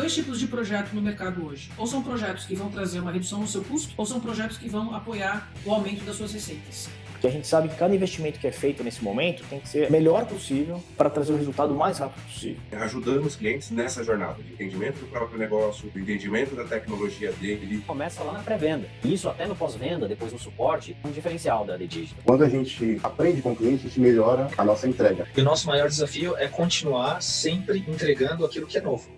dois tipos de projeto no mercado hoje. Ou são projetos que vão trazer uma redução no seu custo, ou são projetos que vão apoiar o aumento das suas receitas. Porque a gente sabe que cada investimento que é feito nesse momento tem que ser o melhor possível para trazer o resultado mais rápido possível. Ajudando os clientes nessa jornada de entendimento do próprio negócio, do entendimento da tecnologia dele. Começa lá na pré-venda. E isso até no pós-venda, depois no suporte, é um diferencial da The Digital. Quando a gente aprende com o cliente, a gente melhora a nossa entrega. E o nosso maior desafio é continuar sempre entregando aquilo que é novo.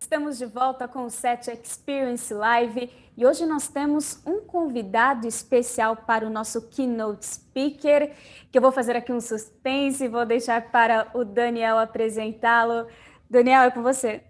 Estamos de volta com o SET Experience Live e hoje nós temos um convidado especial para o nosso Keynote Speaker, que eu vou fazer aqui um suspense e vou deixar para o Daniel apresentá-lo. Daniel, é com você.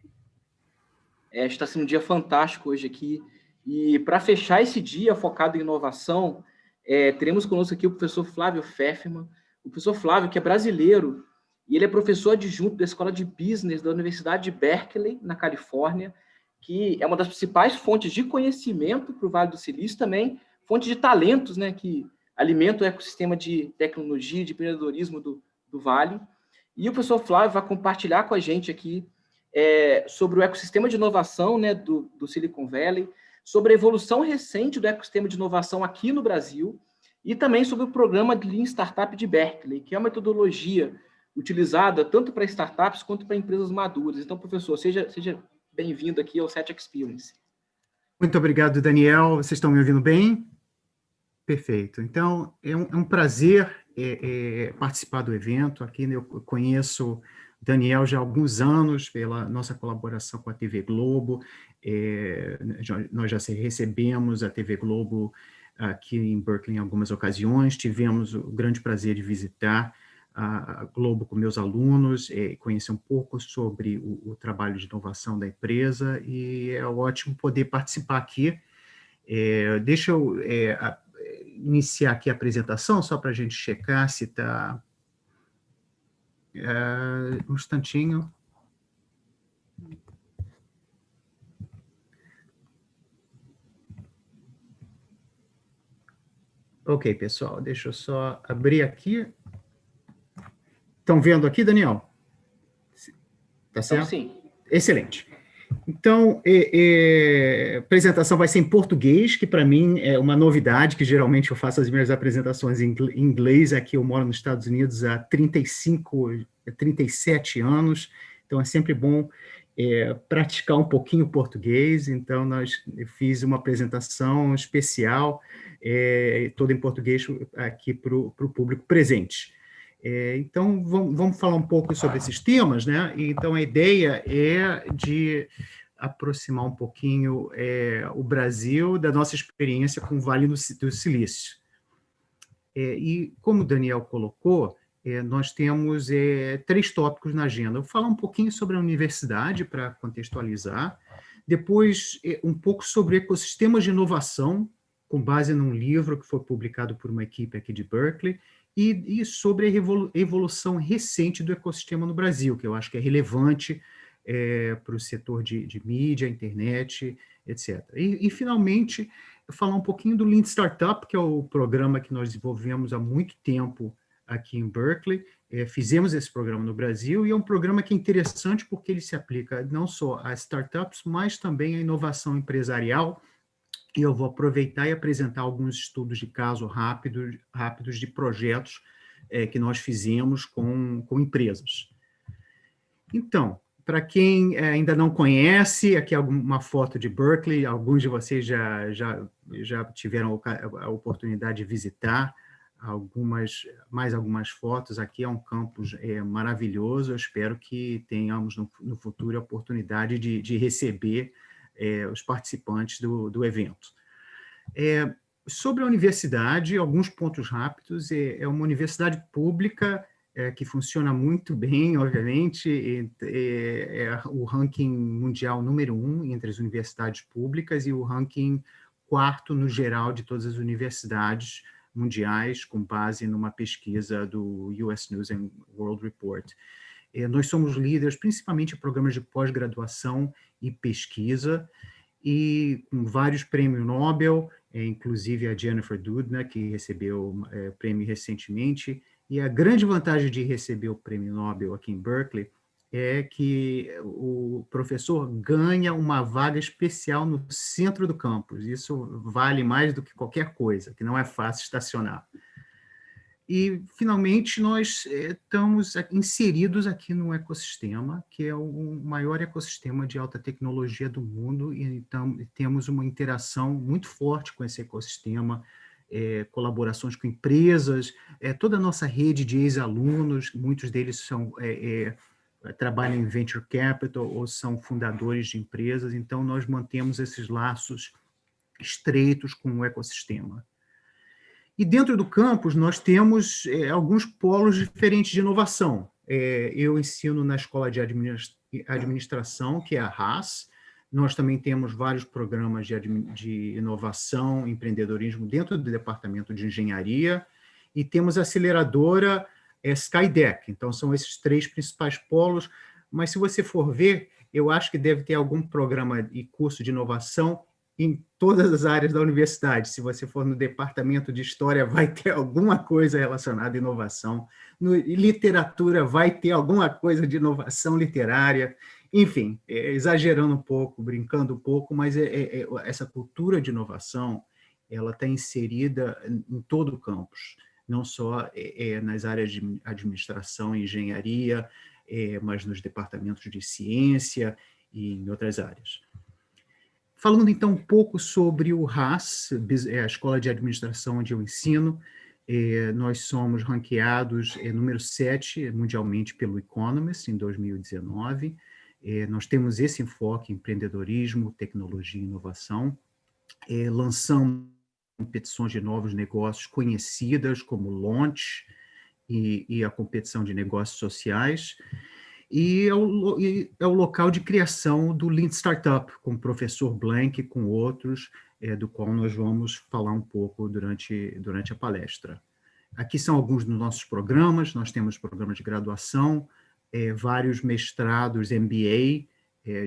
Está sendo um dia fantástico hoje aqui e para fechar esse dia focado em inovação, teremos conosco aqui o professor Flávio Pfefferman. O professor Flávio, que é brasileiro, e ele é professor adjunto da Escola de Business da Universidade de Berkeley, na Califórnia, que é uma das principais fontes de conhecimento para o Vale do Silício, também fonte de talentos, né, que alimenta o ecossistema de tecnologia, de empreendedorismo do Vale. E o professor Flávio vai compartilhar com a gente aqui sobre o ecossistema de inovação, né, do Silicon Valley, sobre a evolução recente do ecossistema de inovação aqui no Brasil e também sobre o programa de Lean Startup de Berkeley, que é uma metodologia utilizada tanto para startups quanto para empresas maduras. Então, professor, seja bem-vindo aqui ao SET Experience. Muito obrigado, Daniel. Vocês estão me ouvindo bem? Perfeito. Então, é um prazer participar do evento. Aqui eu conheço o Daniel já há alguns anos pela nossa colaboração com a TV Globo. Nós já recebemos a TV Globo aqui em Berkeley em algumas ocasiões. Tivemos o grande prazer de visitar a Globo com meus alunos, conhecer um pouco sobre o trabalho de inovação da empresa, e é ótimo poder participar aqui. Deixa eu iniciar aqui a apresentação, só para a gente checar se está... um instantinho. Ok, pessoal, deixa eu só abrir aqui. Estão vendo aqui, Daniel? Tá certo? Sim. Excelente. Então, a apresentação vai ser em português, que para mim é uma novidade, que geralmente eu faço as minhas apresentações em inglês. Aqui eu moro nos Estados Unidos há 37 anos, então é sempre bom praticar um pouquinho o português. Então, eu fiz uma apresentação especial, toda em português, aqui para o público presente. Então, vamos falar um pouco sobre esses temas, né? Então, a ideia é de aproximar um pouquinho o Brasil da nossa experiência com o Vale do Silício. E, como o Daniel colocou, nós temos 3 tópicos na agenda. Eu vou falar um pouquinho sobre a universidade, para contextualizar. Depois, um pouco sobre ecossistemas de inovação, com base num livro que foi publicado por uma equipe aqui de Berkeley, e sobre a evolução recente do ecossistema no Brasil, que eu acho que é relevante para o setor de mídia, internet, etc. E, finalmente, falar um pouquinho do Lean Startup, que é o programa que nós desenvolvemos há muito tempo aqui em Berkeley. Fizemos esse programa no Brasil, e é um programa que é interessante porque ele se aplica não só a startups, mas também à inovação empresarial. E eu vou aproveitar e apresentar alguns estudos de caso rápidos de projetos que nós fizemos com empresas. Então, Para quem ainda não conhece, aqui é uma foto de Berkeley, alguns de vocês já tiveram a oportunidade de visitar mais algumas fotos. Aqui é um campus maravilhoso, eu espero que tenhamos no futuro a oportunidade de receber os participantes do evento. Sobre a universidade, alguns pontos rápidos. É uma universidade pública que funciona muito bem, obviamente. É o ranking mundial número 1 entre as universidades públicas e o ranking 4º no geral de todas as universidades mundiais, com base numa pesquisa do US News and World Report. Nós somos líderes principalmente em programas de pós-graduação e pesquisa, e com vários prêmios Nobel, inclusive a Jennifer Doudna, que recebeu o prêmio recentemente. E a grande vantagem de receber o prêmio Nobel aqui em Berkeley é que o professor ganha uma vaga especial no centro do campus. Isso vale mais do que qualquer coisa, que não é fácil estacionar. E, finalmente, nós estamos inseridos aqui no ecossistema, que é o maior ecossistema de alta tecnologia do mundo, e então temos uma interação muito forte com esse ecossistema, colaborações com empresas, toda a nossa rede de ex-alunos, muitos deles trabalham em venture capital ou são fundadores de empresas, então nós mantemos esses laços estreitos com o ecossistema. E dentro do campus nós temos alguns polos diferentes de inovação. Eu ensino na Escola de Administração, que é a Haas. Nós também temos vários programas de inovação, empreendedorismo dentro do departamento de engenharia, e temos a aceleradora Skydeck. Então, são esses 3 principais polos, mas se você for ver, eu acho que deve ter algum programa e curso de inovação em todas as áreas da universidade. Se você for no departamento de História, vai ter alguma coisa relacionada à inovação. Em literatura, vai ter alguma coisa de inovação literária. Enfim, exagerando um pouco, brincando um pouco, mas essa cultura de inovação ela está inserida em todo o campus, não só nas áreas de administração e engenharia, mas nos departamentos de ciência e em outras áreas. Falando, então, um pouco sobre o Haas, a Escola de Administração onde eu ensino, nós somos ranqueados número 7 mundialmente pelo Economist em 2019. Nós temos esse enfoque em empreendedorismo, tecnologia e inovação. Lançamos competições de novos negócios conhecidas como Launch e a competição de negócios sociais. E é o local de criação do Lean Startup, com o professor Blank e com outros, do qual nós vamos falar um pouco durante a palestra. Aqui são alguns dos nossos programas. Nós temos programas de graduação, vários mestrados MBA,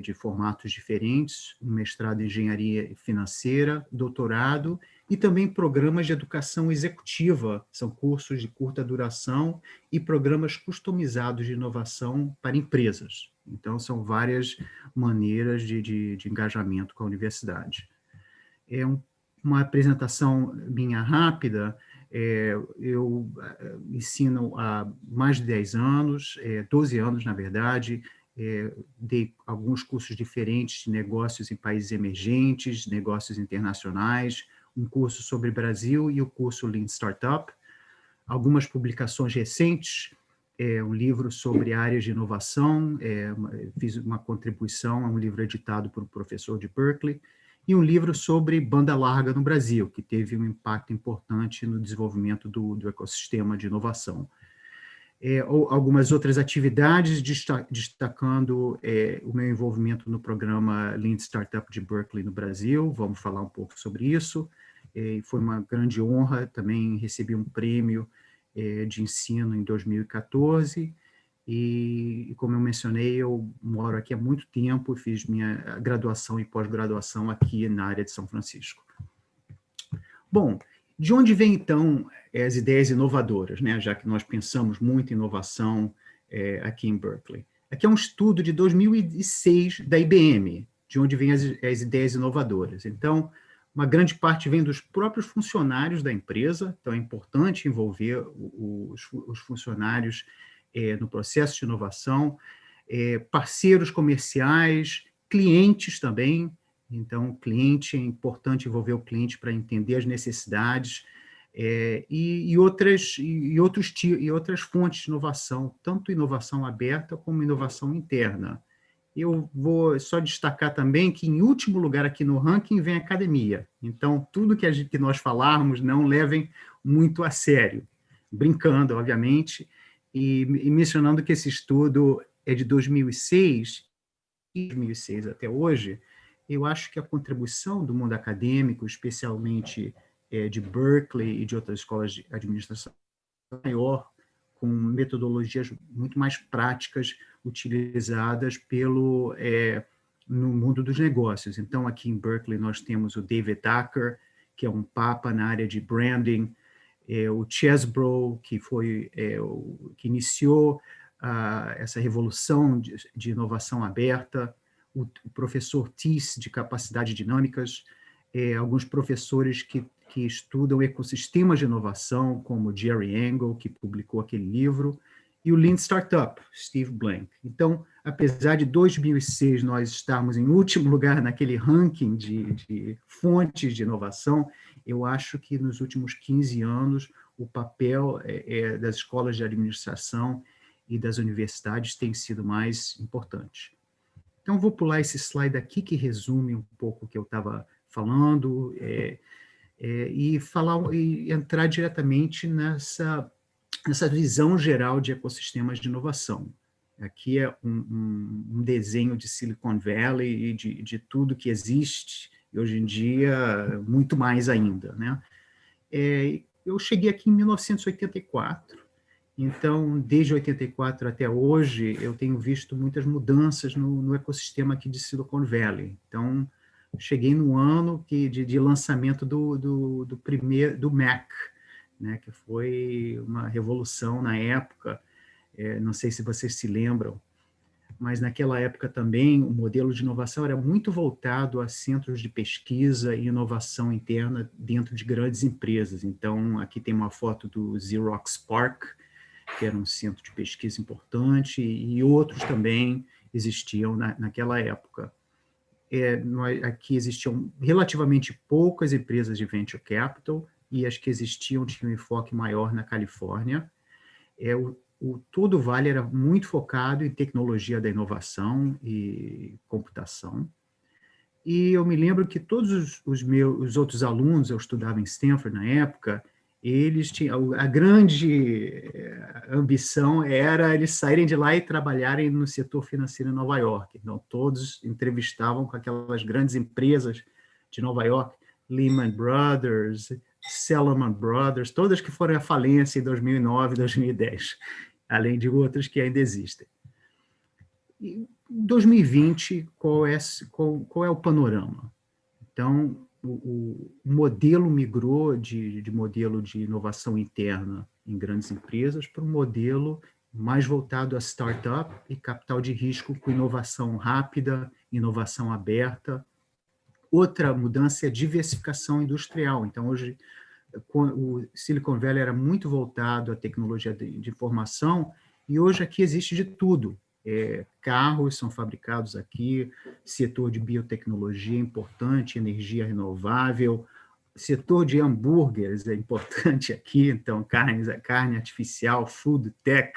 de formatos diferentes, um mestrado em engenharia financeira, doutorado, e também programas de educação executiva, são cursos de curta duração e programas customizados de inovação para empresas. Então, são várias maneiras de engajamento com a universidade. Uma apresentação minha rápida. Eu ensino há mais de 10 anos, 12 anos, na verdade. Dei alguns cursos diferentes de negócios em países emergentes, negócios internacionais, um curso sobre Brasil e o curso Lean Startup. Algumas publicações recentes, um livro sobre áreas de inovação, fiz uma contribuição a um livro editado por um professor de Berkeley, e um livro sobre banda larga no Brasil, que teve um impacto importante no desenvolvimento do ecossistema de inovação. Algumas outras atividades, destacando o meu envolvimento no programa Lean Startup de Berkeley no Brasil. Vamos falar um pouco sobre isso. Foi uma grande honra, também recebi um prêmio de ensino em 2014, e como eu mencionei, eu moro aqui há muito tempo, fiz minha graduação e pós-graduação aqui na área de São Francisco. Bom, de onde vêm, então, as ideias inovadoras, né? Já que nós pensamos muito em inovação aqui em Berkeley. Aqui é um estudo de 2006 da IBM, de onde vêm as ideias inovadoras. Então, uma grande parte vem dos próprios funcionários da empresa, então é importante envolver os funcionários no processo de inovação. parceiros comerciais, clientes também. Então, cliente, é importante envolver o cliente para entender as necessidades, e outras fontes de inovação, tanto inovação aberta como inovação interna. Eu vou só destacar também que, em último lugar aqui no ranking, vem a academia. Então, tudo que nós falarmos, não levem muito a sério. Brincando, obviamente, e mencionando que esse estudo é de 2006, e 2006 até hoje, eu acho que a contribuição do mundo acadêmico, especialmente de Berkeley e de outras escolas de administração, é maior, com metodologias muito mais práticas utilizadas no mundo dos negócios. Então, aqui em Berkeley, nós temos o David Acker, que é um papa na área de branding, o Chesbrough, que que iniciou essa revolução de inovação aberta, o professor Thies, de capacidades dinâmicas, alguns professores que estudam ecossistemas de inovação, como Jerry Engel, que publicou aquele livro, e o Lean Startup, Steve Blank. Então, apesar de 2006 nós estarmos em último lugar naquele ranking de fontes de inovação, eu acho que nos últimos 15 anos o papel das escolas de administração e das universidades tem sido mais importante. Então, vou pular esse slide aqui, que resume um pouco o que eu estava falando, e entrar diretamente nessa visão geral de ecossistemas de inovação. Aqui é um desenho de Silicon Valley e de tudo que existe, e hoje em dia, muito mais ainda, né? Eu cheguei aqui em 1984, então, desde 84 até hoje, eu tenho visto muitas mudanças no ecossistema aqui de Silicon Valley. Então, cheguei no ano de lançamento do Mac, né, que foi uma revolução na época. Não sei se vocês se lembram, mas naquela época também o modelo de inovação era muito voltado a centros de pesquisa e inovação interna dentro de grandes empresas. Então, aqui tem uma foto do Xerox PARC, que era um centro de pesquisa importante, e outros também existiam naquela época. Aqui existiam relativamente poucas empresas de venture capital, e as que existiam tinham um enfoque maior na Califórnia. Todo o Vale era muito focado em tecnologia da inovação e computação. E eu me lembro que todos os outros alunos, eu estudava em Stanford na época, eles tinham, a grande ambição era eles saírem de lá e trabalharem no setor financeiro em Nova York. Então, todos entrevistavam com aquelas grandes empresas de Nova York, Lehman Brothers, Salomon Brothers, todas que foram à falência em 2009, 2010, além de outras que ainda existem. Em 2020, qual é o panorama? Então, o modelo migrou de modelo de inovação interna em grandes empresas para um modelo mais voltado a startup e capital de risco com inovação rápida, inovação aberta. Outra mudança é a diversificação industrial. Então, hoje, o Silicon Valley era muito voltado à tecnologia de informação, e hoje aqui existe de tudo. Carros são fabricados aqui, setor de biotecnologia é importante, energia renovável, setor de hambúrgueres é importante aqui, então carne artificial, food tech,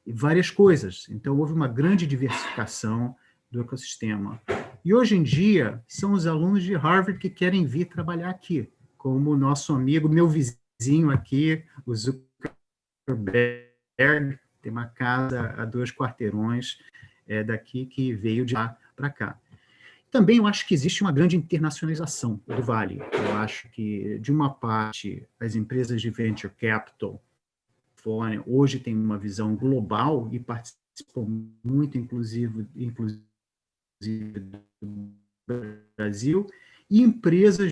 e várias coisas. Então, houve uma grande diversificação do ecossistema. E hoje em dia, são os alunos de Harvard que querem vir trabalhar aqui, como o nosso amigo, meu vizinho aqui, o Zuckerberg, tem uma casa a 2 quarteirões daqui que veio de lá para cá. Também eu acho que existe uma grande internacionalização do Vale. Eu acho que, de uma parte, as empresas de venture capital hoje têm uma visão global e participam muito, inclusive do Brasil, e empresas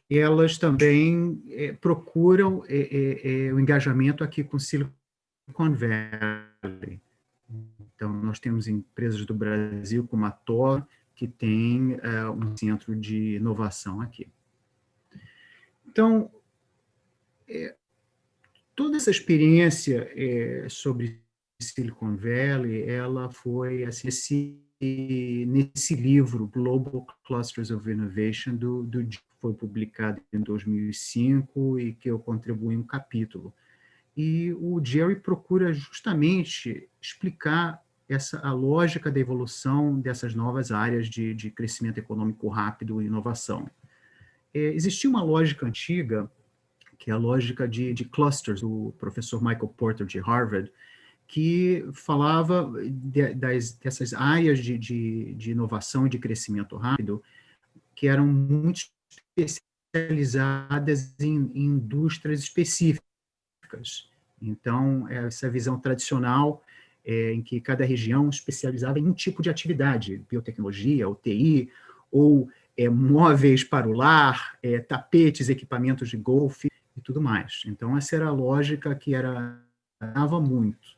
elas também procuram o engajamento aqui com Silicon Valley. Então, nós temos empresas do Brasil, como a TOR, que tem um centro de inovação aqui. Então, toda essa experiência sobre Silicon Valley, ela foi assim, nesse livro, Global Clusters of Innovation, foi publicado em 2005 e que eu contribuí um capítulo. E o Jerry procura justamente explicar a lógica da evolução dessas novas áreas de crescimento econômico rápido e inovação. Existia uma lógica antiga, que é a lógica de clusters, do professor Michael Porter, de Harvard, que falava dessas áreas de inovação e de crescimento rápido, que eram muito especializadas em indústrias específicas. Então, essa visão tradicional, em que cada região especializava em um tipo de atividade, biotecnologia, ou TI, ou móveis para o lar, tapetes, equipamentos de golfe e tudo mais. Então, essa era a lógica que dava muito.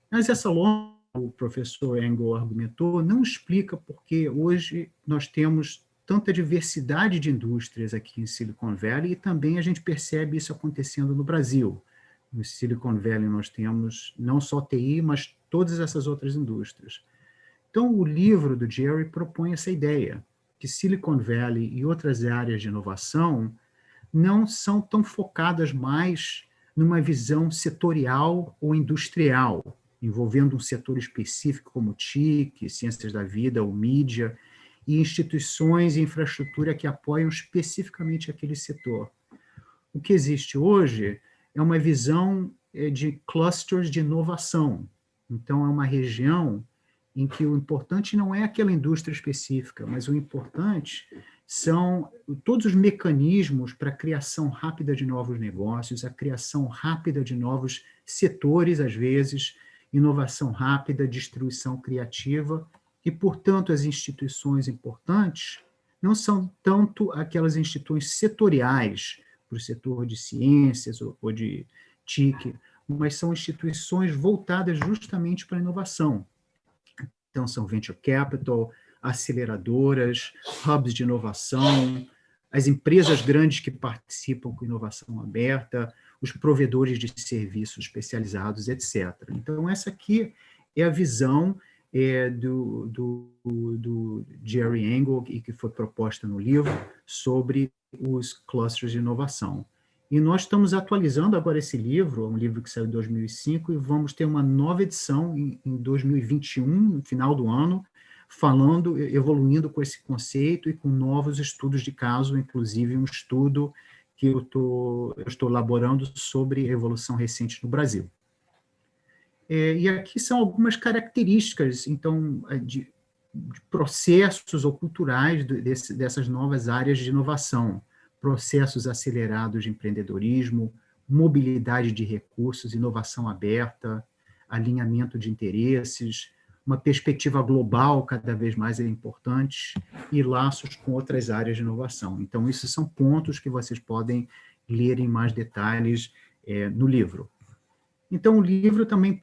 Mas essa lógica, o professor Engel argumentou, não explica porque hoje nós temos tanta diversidade de indústrias aqui em Silicon Valley e também a gente percebe isso acontecendo no Brasil. No Silicon Valley nós temos não só TI, mas todas essas outras indústrias. Então, o livro do Jerry propõe essa ideia, que Silicon Valley e outras áreas de inovação não são tão focadas mais numa visão setorial ou industrial, envolvendo um setor específico como TIC, ciências da vida ou mídia, e instituições e infraestrutura que apoiam especificamente aquele setor. O que existe hoje é uma visão de clusters de inovação. Então, é uma região em que o importante não é aquela indústria específica, mas o importante são todos os mecanismos para a criação rápida de novos negócios, a criação rápida de novos setores, às vezes, inovação rápida, distribuição criativa, e, portanto, as instituições importantes não são tanto aquelas instituições setoriais, para o setor de ciências ou de TIC, mas são instituições voltadas justamente para a inovação. Então, são venture capital, aceleradoras, hubs de inovação, as empresas grandes que participam com inovação aberta, os provedores de serviços especializados, etc. Então, essa aqui é a visão do Jerry Engel, e que foi proposta no livro, sobre os clusters de inovação. E nós estamos atualizando agora esse livro, um livro que saiu em 2005, e vamos ter uma nova edição em 2021, no final do ano, evoluindo com esse conceito e com novos estudos de caso, inclusive um estudo que eu estou elaborando sobre a evolução recente no Brasil. E aqui são algumas características, então, de processos ou culturais dessas novas áreas de inovação, processos acelerados de empreendedorismo, mobilidade de recursos, inovação aberta, alinhamento de interesses, uma perspectiva global cada vez mais importante e laços com outras áreas de inovação. Então, esses são pontos que vocês podem ler em mais detalhes no livro. Então, o livro também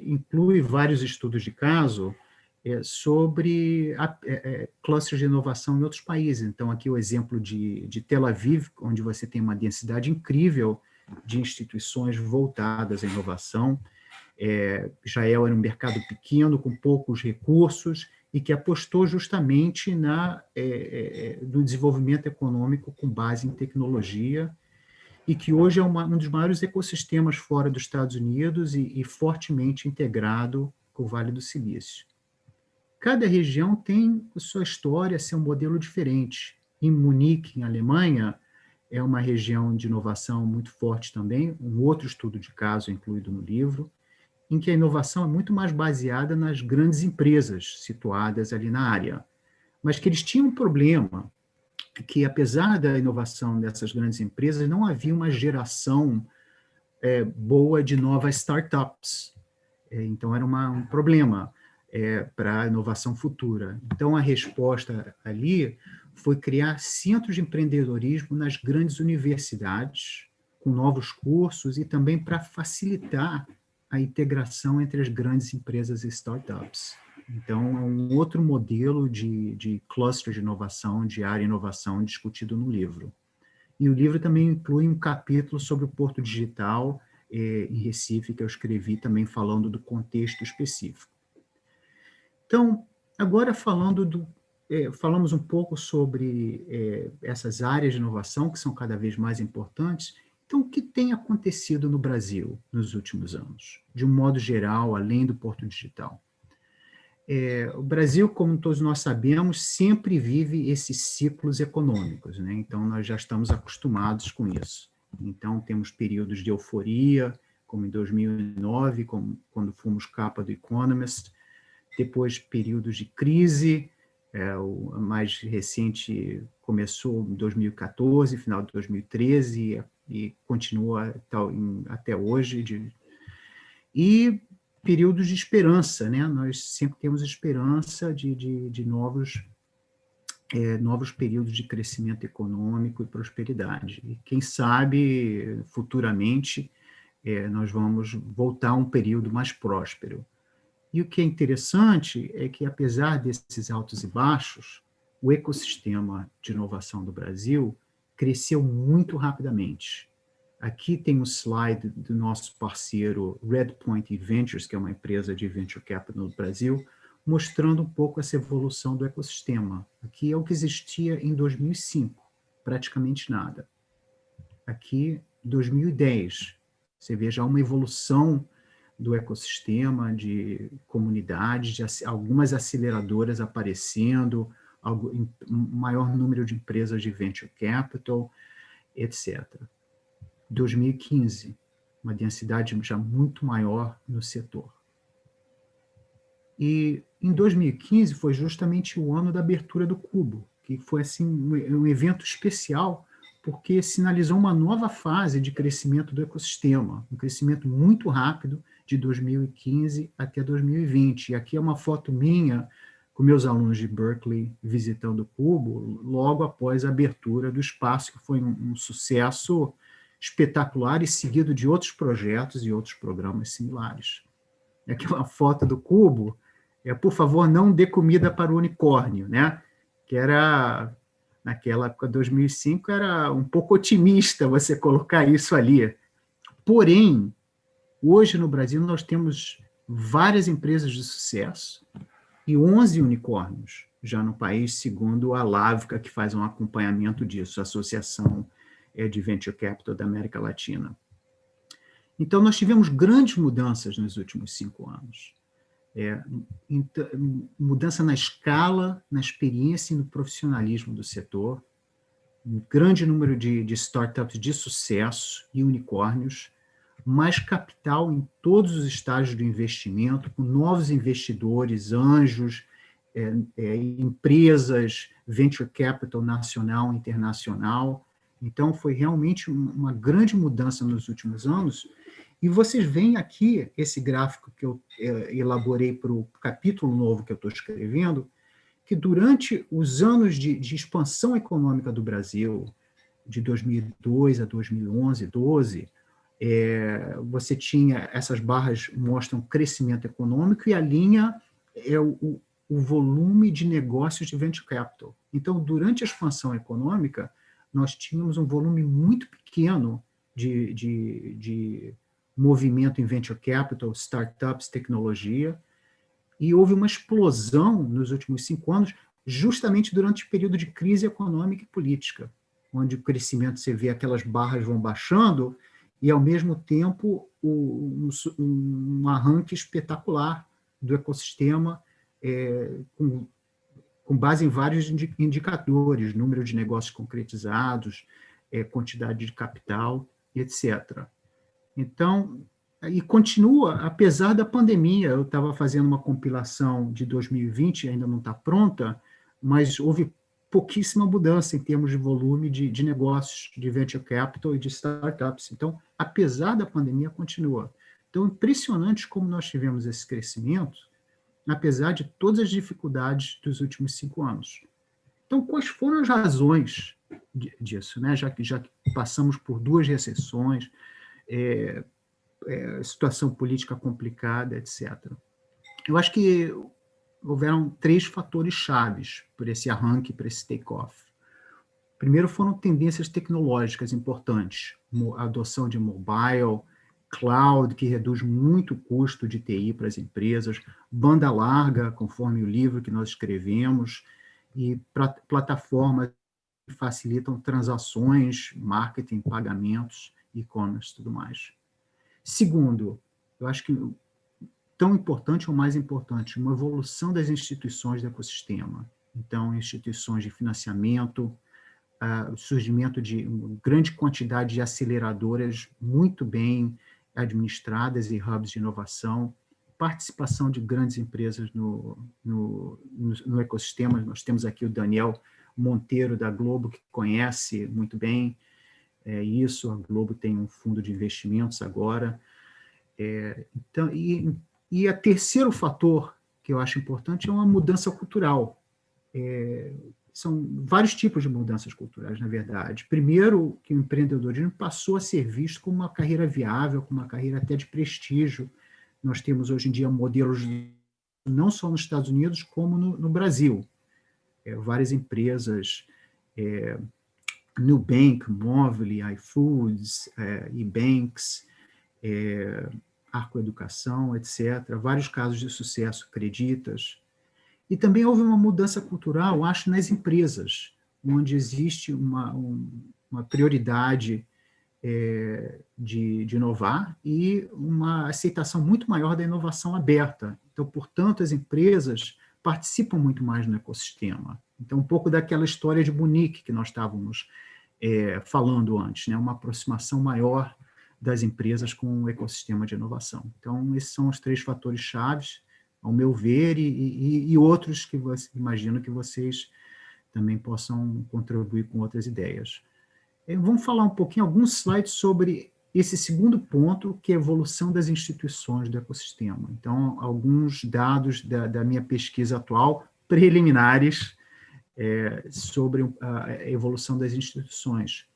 inclui vários estudos de caso sobre clusters de inovação em outros países. Então, aqui o exemplo de Tel Aviv, onde você tem uma densidade incrível de instituições voltadas à inovação. Israel era um mercado pequeno, com poucos recursos, e que apostou justamente no desenvolvimento econômico com base em tecnologia, e que hoje é um dos maiores ecossistemas fora dos Estados Unidos e fortemente integrado com o Vale do Silício. Cada região tem a sua história, seu modelo diferente. Em Munique, em Alemanha, é uma região de inovação muito forte também, um outro estudo de caso incluído no livro, em que a inovação é muito mais baseada nas grandes empresas situadas ali na área, mas que eles tinham um problema, que apesar da inovação dessas grandes empresas, não havia uma geração boa de novas startups. Então, era um problema para a inovação futura. Então, a resposta ali foi criar centros de empreendedorismo nas grandes universidades, com novos cursos, e também para facilitar a integração entre as grandes empresas e startups. Então, é um outro modelo de cluster de inovação, de área de inovação, discutido no livro. E o livro também inclui um capítulo sobre o Porto Digital, em Recife, que eu escrevi também falando do contexto específico. Então, agora falamos um pouco sobre essas áreas de inovação que são cada vez mais importantes. Então, o que tem acontecido no Brasil nos últimos anos, de um modo geral, além do Porto Digital? O Brasil, como todos nós sabemos, sempre vive esses ciclos econômicos, né? Então, nós já estamos acostumados com isso. Então, temos períodos de euforia, como em 2009, quando fomos capa do Economist, depois períodos de crise, o mais recente começou em 2014, final de 2013, e continua até hoje, e períodos de esperança, né? Nós sempre temos esperança de novos períodos de crescimento econômico e prosperidade. E quem sabe, futuramente, nós vamos voltar a um período mais próspero. E o que é interessante é que, apesar desses altos e baixos, o ecossistema de inovação do Brasil cresceu muito rapidamente. Aqui tem um slide do nosso parceiro Redpoint Ventures, que é uma empresa de venture capital no Brasil, mostrando um pouco essa evolução do ecossistema. Aqui é o que existia em 2005, praticamente nada. Aqui, 2010, você vê já uma evolução do ecossistema, de comunidades, de algumas aceleradoras aparecendo, um maior número de empresas de venture capital, etc. 2015, uma densidade já muito maior no setor. E em 2015 foi justamente o ano da abertura do Cubo, que foi assim, um evento especial, porque sinalizou uma nova fase de crescimento do ecossistema, um crescimento muito rápido de 2015 até 2020. E aqui é uma foto minha com meus alunos de Berkeley visitando o Cubo, logo após a abertura do espaço, que foi um sucesso espetacular e seguido de outros projetos e outros programas similares. Aqui uma foto do Cubo, por favor, não dê comida para o unicórnio, né? Que era, naquela época, 2005, era um pouco otimista você colocar isso ali. Porém, hoje no Brasil nós temos várias empresas de sucesso e 11 unicórnios já no país, segundo a Lavka, que faz um acompanhamento disso, a Associação de Venture Capital da América Latina. Então, nós tivemos grandes mudanças nos últimos 5 anos. Mudança na escala, na experiência e no profissionalismo do setor, um grande número de startups de sucesso e unicórnios, mais capital em todos os estágios do investimento, com novos investidores, anjos, empresas, venture capital nacional e internacional. Então, foi realmente uma grande mudança nos últimos anos. E vocês veem aqui esse gráfico que eu elaborei para o capítulo novo que eu estou escrevendo, que durante os anos de expansão econômica do Brasil, de 2002 a 2011, 12, você tinha, essas barras mostram crescimento econômico e a linha é o volume de negócios de venture capital. Então, durante a expansão econômica, nós tínhamos um volume muito pequeno de movimento em venture capital, startups, tecnologia, e houve uma explosão nos últimos 5 anos, justamente durante o período de crise econômica e política, onde o crescimento, você vê aquelas barras vão baixando, e, ao mesmo tempo, um arranque espetacular do ecossistema, com base em vários indicadores, número de negócios concretizados, quantidade de capital, etc. Então, e continua, apesar da pandemia. Eu estava fazendo uma compilação de 2020, ainda não está pronta, mas houve pouquíssima mudança em termos de volume de negócios, de venture capital e de startups. Então, apesar da pandemia, continua. Então, impressionante como nós tivemos esse crescimento, apesar de todas as dificuldades dos últimos 5 anos. Então, quais foram as razões disso, né? Já que passamos por 2 recessões, situação política complicada, etc. Eu acho que houveram 3 fatores chaves por esse arranque, por esse take-off. Primeiro foram tendências tecnológicas importantes, a adoção de mobile, cloud, que reduz muito o custo de TI para as empresas, banda larga, conforme o livro que nós escrevemos, e plataformas que facilitam transações, marketing, pagamentos, e-commerce e tudo mais. Segundo, eu acho que tão importante ou mais importante, uma evolução das instituições do ecossistema. Então, instituições de financiamento, o surgimento de uma grande quantidade de aceleradoras muito bem administradas e hubs de inovação, participação de grandes empresas no ecossistema. Nós temos aqui o Daniel Monteiro, da Globo, que conhece muito bem isso. A Globo tem um fundo de investimentos agora. Então, e o terceiro fator que eu acho importante é uma mudança cultural. São vários tipos de mudanças culturais, na verdade. Primeiro, que o empreendedorismo passou a ser visto como uma carreira viável, como uma carreira até de prestígio. Nós temos hoje em dia modelos não só nos Estados Unidos, como no Brasil. Várias empresas, Nubank, Movile, iFoods, eBanks, Arco Educação, etc. Vários casos de sucesso, Creditas. E também houve uma mudança cultural, acho, nas empresas, onde existe uma prioridade de inovar e uma aceitação muito maior da inovação aberta. Então, portanto, as empresas participam muito mais no ecossistema. Então, um pouco daquela história de Bunic que nós estávamos falando antes, né? Uma aproximação maior das empresas com o ecossistema de inovação. Então, esses são os 3 fatores chaves, ao meu ver, e outros que imagino que vocês também possam contribuir com outras ideias. Vamos falar um pouquinho, alguns slides sobre esse segundo ponto, que é a evolução das instituições do ecossistema. Então, alguns dados da minha pesquisa atual, preliminares, sobre a evolução das instituições.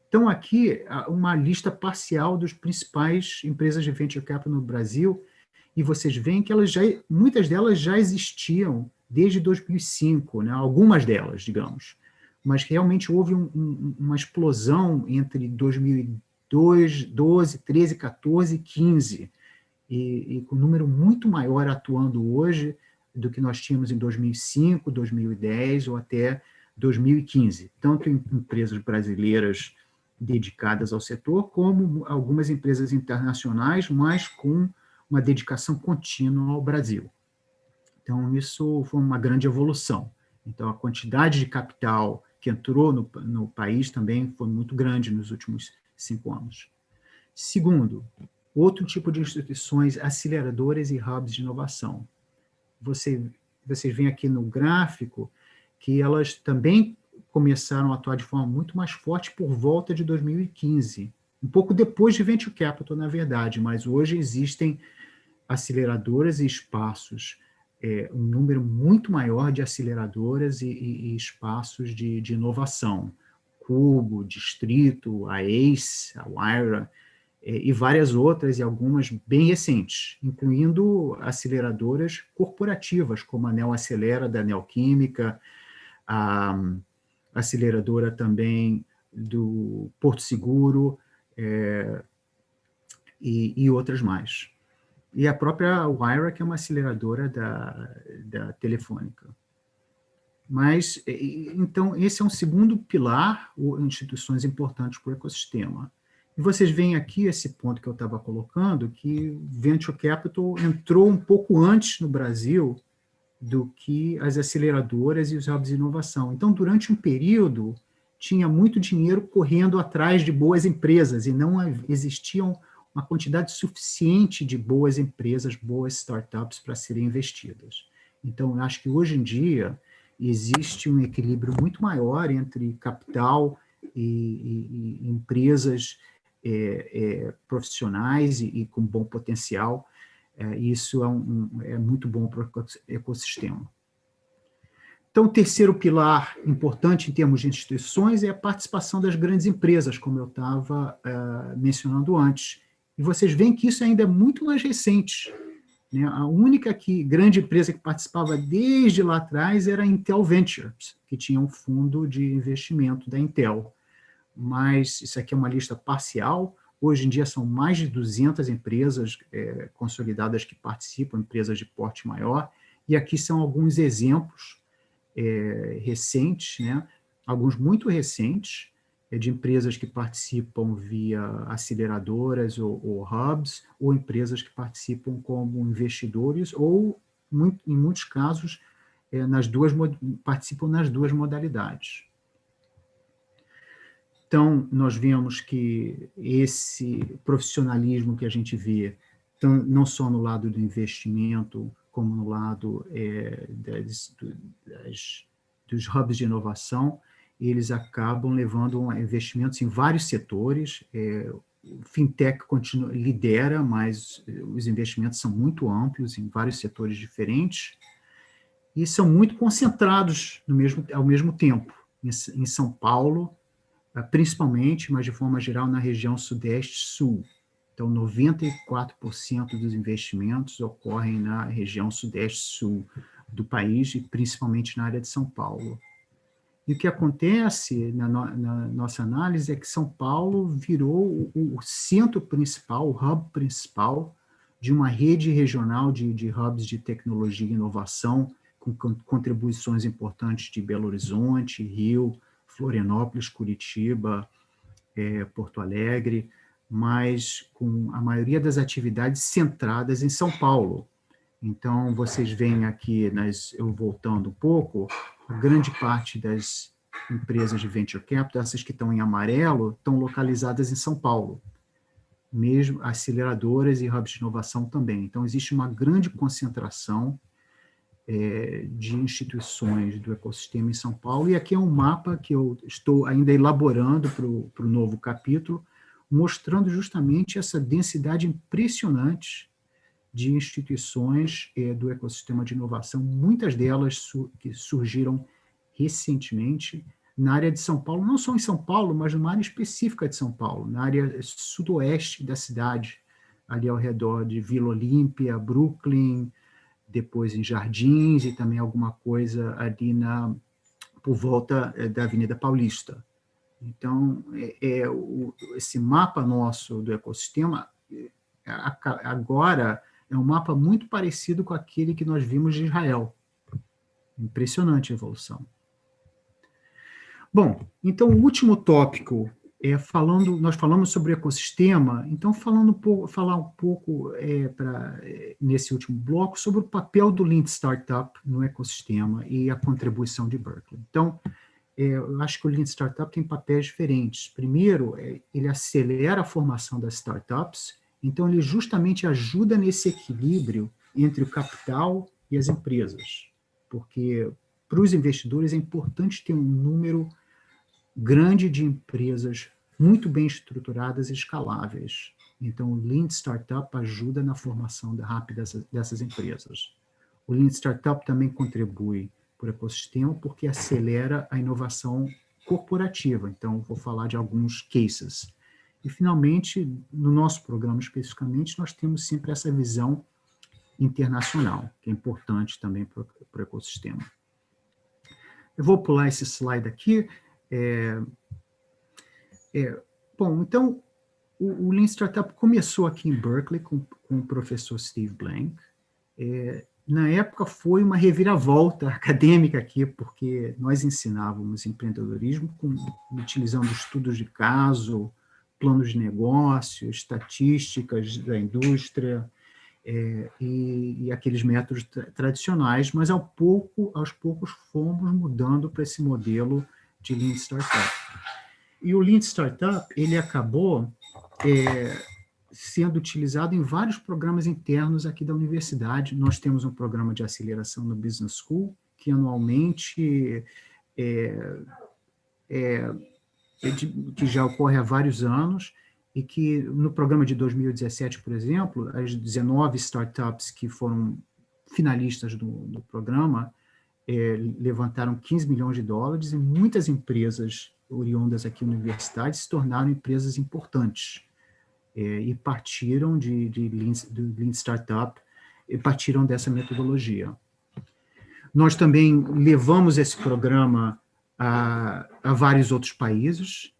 Então, aqui, uma lista parcial dos principais empresas de venture capital no Brasil, e vocês veem que muitas delas já existiam desde 2005, né? Algumas delas, digamos, mas realmente houve uma explosão entre 2002, 12, 13, 14 e 15, e com um número muito maior atuando hoje do que nós tínhamos em 2005, 2010 ou até 2015, tanto em empresas brasileiras dedicadas ao setor, como algumas empresas internacionais, mas com uma dedicação contínua ao Brasil. Então, isso foi uma grande evolução. Então, a quantidade de capital que entrou no país também foi muito grande nos últimos 5 anos. Segundo, outro tipo de instituições aceleradoras e hubs de inovação. Vocês veem aqui no gráfico que elas também começaram a atuar de forma muito mais forte por volta de 2015, um pouco depois de Venture Capital, na verdade, mas hoje existem aceleradoras e espaços, um número muito maior de aceleradoras e espaços de inovação. Cubo, Distrito, a ACE, a Wyra, e várias outras, e algumas bem recentes, incluindo aceleradoras corporativas, como a Neo Acelera, da Neoquímica, a aceleradora também do Porto Seguro, e outras mais. E a própria Wyra, que é uma aceleradora da Telefônica. Mas, então, esse é um segundo pilar, instituições importantes para o ecossistema. E vocês veem aqui esse ponto que eu estava colocando, que Venture Capital entrou um pouco antes no Brasil do que as aceleradoras e os hubs de inovação. Então, durante um período, tinha muito dinheiro correndo atrás de boas empresas, e não existiam uma quantidade suficiente de boas empresas, boas startups para serem investidas. Então, eu acho que hoje em dia existe um equilíbrio muito maior entre capital e empresas profissionais e com bom potencial. Isso é muito bom para o ecossistema. Então, o terceiro pilar importante em termos de instituições é a participação das grandes empresas, como eu estava mencionando antes. E vocês veem que isso ainda é muito mais recente, né? A única grande empresa que participava desde lá atrás era a Intel Ventures, que tinha um fundo de investimento da Intel. Mas isso aqui é uma lista parcial, Hoje em dia são mais de 200 empresas consolidadas que participam, empresas de porte maior, e aqui são alguns exemplos recentes, né? Alguns muito recentes, de empresas que participam via aceleradoras ou hubs, ou empresas que participam como investidores, ou, em muitos casos, participam nas duas modalidades. Então, nós vemos que esse profissionalismo que a gente vê, não só no lado do investimento, como no lado dos hubs de inovação, eles acabam levando investimentos em vários setores. O fintech lidera, mas os investimentos são muito amplos em vários setores diferentes e são muito concentrados ao mesmo tempo. Em São Paulo, principalmente, mas de forma geral na região Sudeste-Sul. Então, 94% dos investimentos ocorrem na região Sudeste-Sul do país e principalmente na área de São Paulo. E o que acontece na nossa análise é que São Paulo virou o centro principal, o hub principal de uma rede regional de hubs de tecnologia e inovação, com contribuições importantes de Belo Horizonte, Rio, Florianópolis, Curitiba, Porto Alegre, mas com a maioria das atividades centradas em São Paulo. Então, vocês veem aqui, eu voltando um pouco, a grande parte das empresas de venture capital, essas que estão em amarelo, estão localizadas em São Paulo. Mesmo aceleradoras e hubs de inovação também. Então, existe uma grande concentração de instituições do ecossistema em São Paulo, e aqui é um mapa que eu estou ainda elaborando para o novo capítulo, mostrando justamente essa densidade impressionante de instituições do ecossistema de inovação, muitas delas que surgiram recentemente na área de São Paulo, não só em São Paulo, mas numa área específica de São Paulo, na área sudoeste da cidade, ali ao redor de Vila Olímpia, Brooklyn, depois em Jardins e também alguma coisa ali por volta da Avenida Paulista. Então, esse mapa nosso do ecossistema, agora, é um mapa muito parecido com aquele que nós vimos de Israel. Impressionante a evolução. Bom, então, o último tópico, nós falamos sobre ecossistema, então falar um pouco nesse último bloco sobre o papel do Lean Startup no ecossistema e a contribuição de Berkeley. Então, eu acho que o Lean Startup tem papéis diferentes. Primeiro, ele acelera a formação das startups, então ele justamente ajuda nesse equilíbrio entre o capital e as empresas, porque para os investidores é importante ter um número grande de empresas muito bem estruturadas e escaláveis. Então, o Lean Startup ajuda na formação rápida dessas empresas. O Lean Startup também contribui para o ecossistema porque acelera a inovação corporativa. Então, vou falar de alguns cases. E, finalmente, no nosso programa especificamente, nós temos sempre essa visão internacional, que é importante também para o ecossistema. Eu vou pular esse slide aqui. Bom, então, o Lean Startup começou aqui em Berkeley com o professor Steve Blank. Na época foi uma reviravolta acadêmica aqui, porque nós ensinávamos empreendedorismo utilizando estudos de caso, planos de negócio, estatísticas da indústria e aqueles métodos tradicionais, mas aos poucos fomos mudando para esse modelo de Lean Startup. E o Lean Startup, ele acabou sendo utilizado em vários programas internos aqui da universidade. Nós temos um programa de aceleração no Business School, que anualmente que já ocorre há vários anos, e que no programa de 2017, por exemplo, as 19 startups que foram finalistas do programa levantaram 15 milhões de dólares, e muitas empresas oriundas aqui na universidade se tornaram empresas importantes. E partiram do Lean Startup, e partiram dessa metodologia. Nós também levamos esse programa a vários outros países.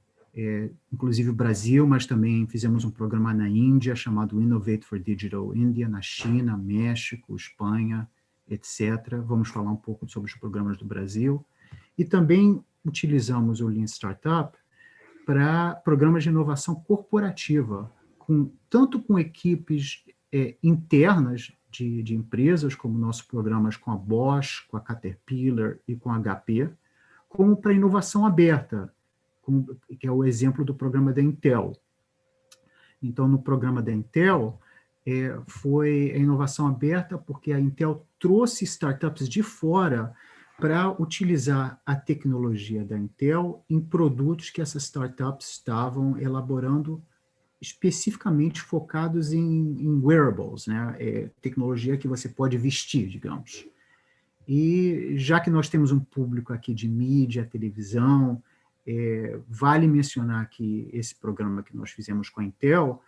inclusive o Brasil, mas também fizemos um programa na Índia chamado Innovate for Digital India, na China, México, Espanha, etc. Vamos falar um pouco sobre os programas do Brasil. E também utilizamos o Lean Startup para programas de inovação corporativa, tanto com equipes internas de empresas, como nossos programas com a Bosch, com a Caterpillar e com a HP, como para inovação aberta, que é o exemplo do programa da Intel. Então, no programa da Intel, foi a inovação aberta porque a Intel trouxe startups de fora para utilizar a tecnologia da Intel em produtos que essas startups estavam elaborando especificamente focados em wearables, né? Tecnologia que você pode vestir, digamos. E já que nós temos um público aqui de mídia, televisão, vale mencionar que esse programa que nós fizemos com a Intel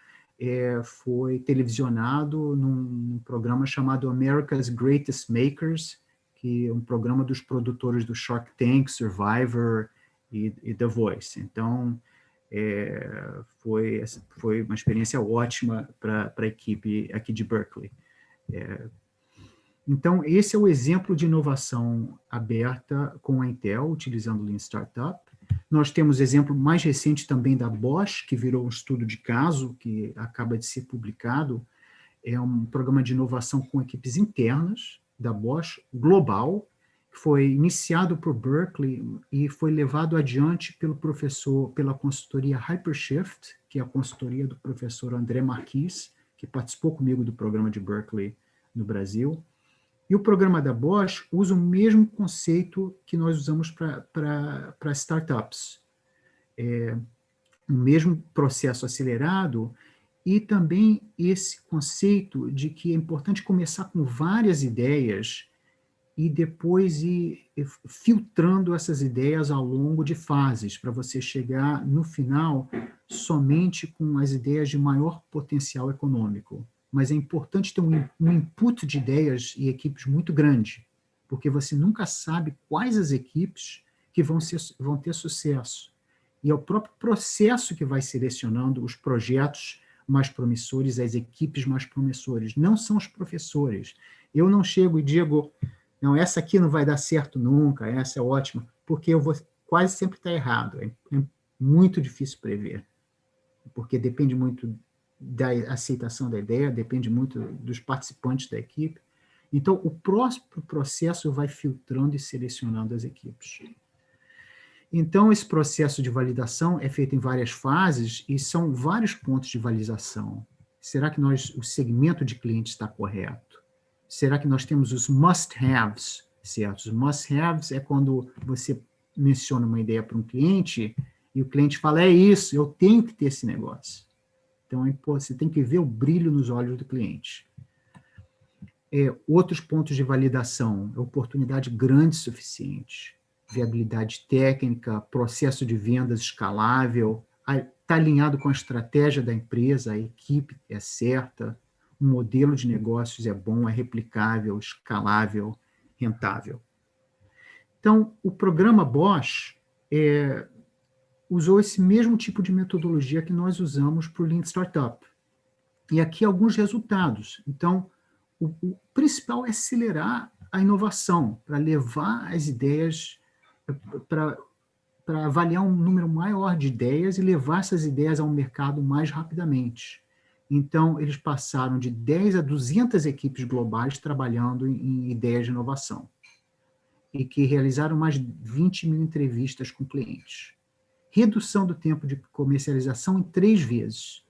foi televisionado num programa chamado America's Greatest Makers, que é um programa dos produtores do Shark Tank, Survivor e The Voice. Então, foi uma experiência ótima para a equipe aqui de Berkeley. Então, esse é o exemplo de inovação aberta com a Intel, utilizando o Lean Startup. Nós temos exemplo mais recente também da Bosch, que virou um estudo de caso, que acaba de ser publicado. É um programa de inovação com equipes internas da Bosch, global, que foi iniciado por Berkeley e foi levado adiante pela consultoria Hypershift, que é a consultoria do professor André Marquis, que participou comigo do programa de Berkeley no Brasil. E o programa da Bosch usa o mesmo conceito que nós usamos para startups. O mesmo processo acelerado e também esse conceito de que é importante começar com várias ideias e depois ir filtrando essas ideias ao longo de fases, para você chegar, no final, somente com as ideias de maior potencial econômico. Mas é importante ter um input de ideias e equipes muito grande, porque você nunca sabe quais as equipes que vão ter sucesso. E é o próprio processo que vai selecionando os projetos mais promissores, as equipes mais promissoras. Não são os professores. Eu não chego e digo, não, essa aqui não vai dar certo nunca, essa é ótima, porque eu vou quase sempre estar errado. É muito difícil prever, porque depende muito da aceitação da ideia, depende muito dos participantes da equipe. Então, o próximo processo vai filtrando e selecionando as equipes. Então, esse processo de validação é feito em várias fases e são vários pontos de validação. Será que o segmento de cliente está correto? Será que nós temos os must-haves, certo? Os must-haves é quando você menciona uma ideia para um cliente e o cliente fala, é isso, eu tenho que ter esse negócio. Então, você tem que ver o brilho nos olhos do cliente. Outros pontos de validação, oportunidade grande o suficiente, viabilidade técnica, processo de vendas escalável, está alinhado com a estratégia da empresa, a equipe é certa, o modelo de negócios é bom, é replicável, escalável, rentável. Então, o programa Bosch usou esse mesmo tipo de metodologia que nós usamos para o Lean Startup. E aqui alguns resultados. Então, o principal é acelerar a inovação, para levar as ideias, para avaliar um número maior de ideias e levar essas ideias ao mercado mais rapidamente. Então, eles passaram de 10 a 200 equipes globais trabalhando em ideias de inovação e que realizaram mais de 20 mil entrevistas com clientes. Redução do tempo de comercialização em 3 vezes,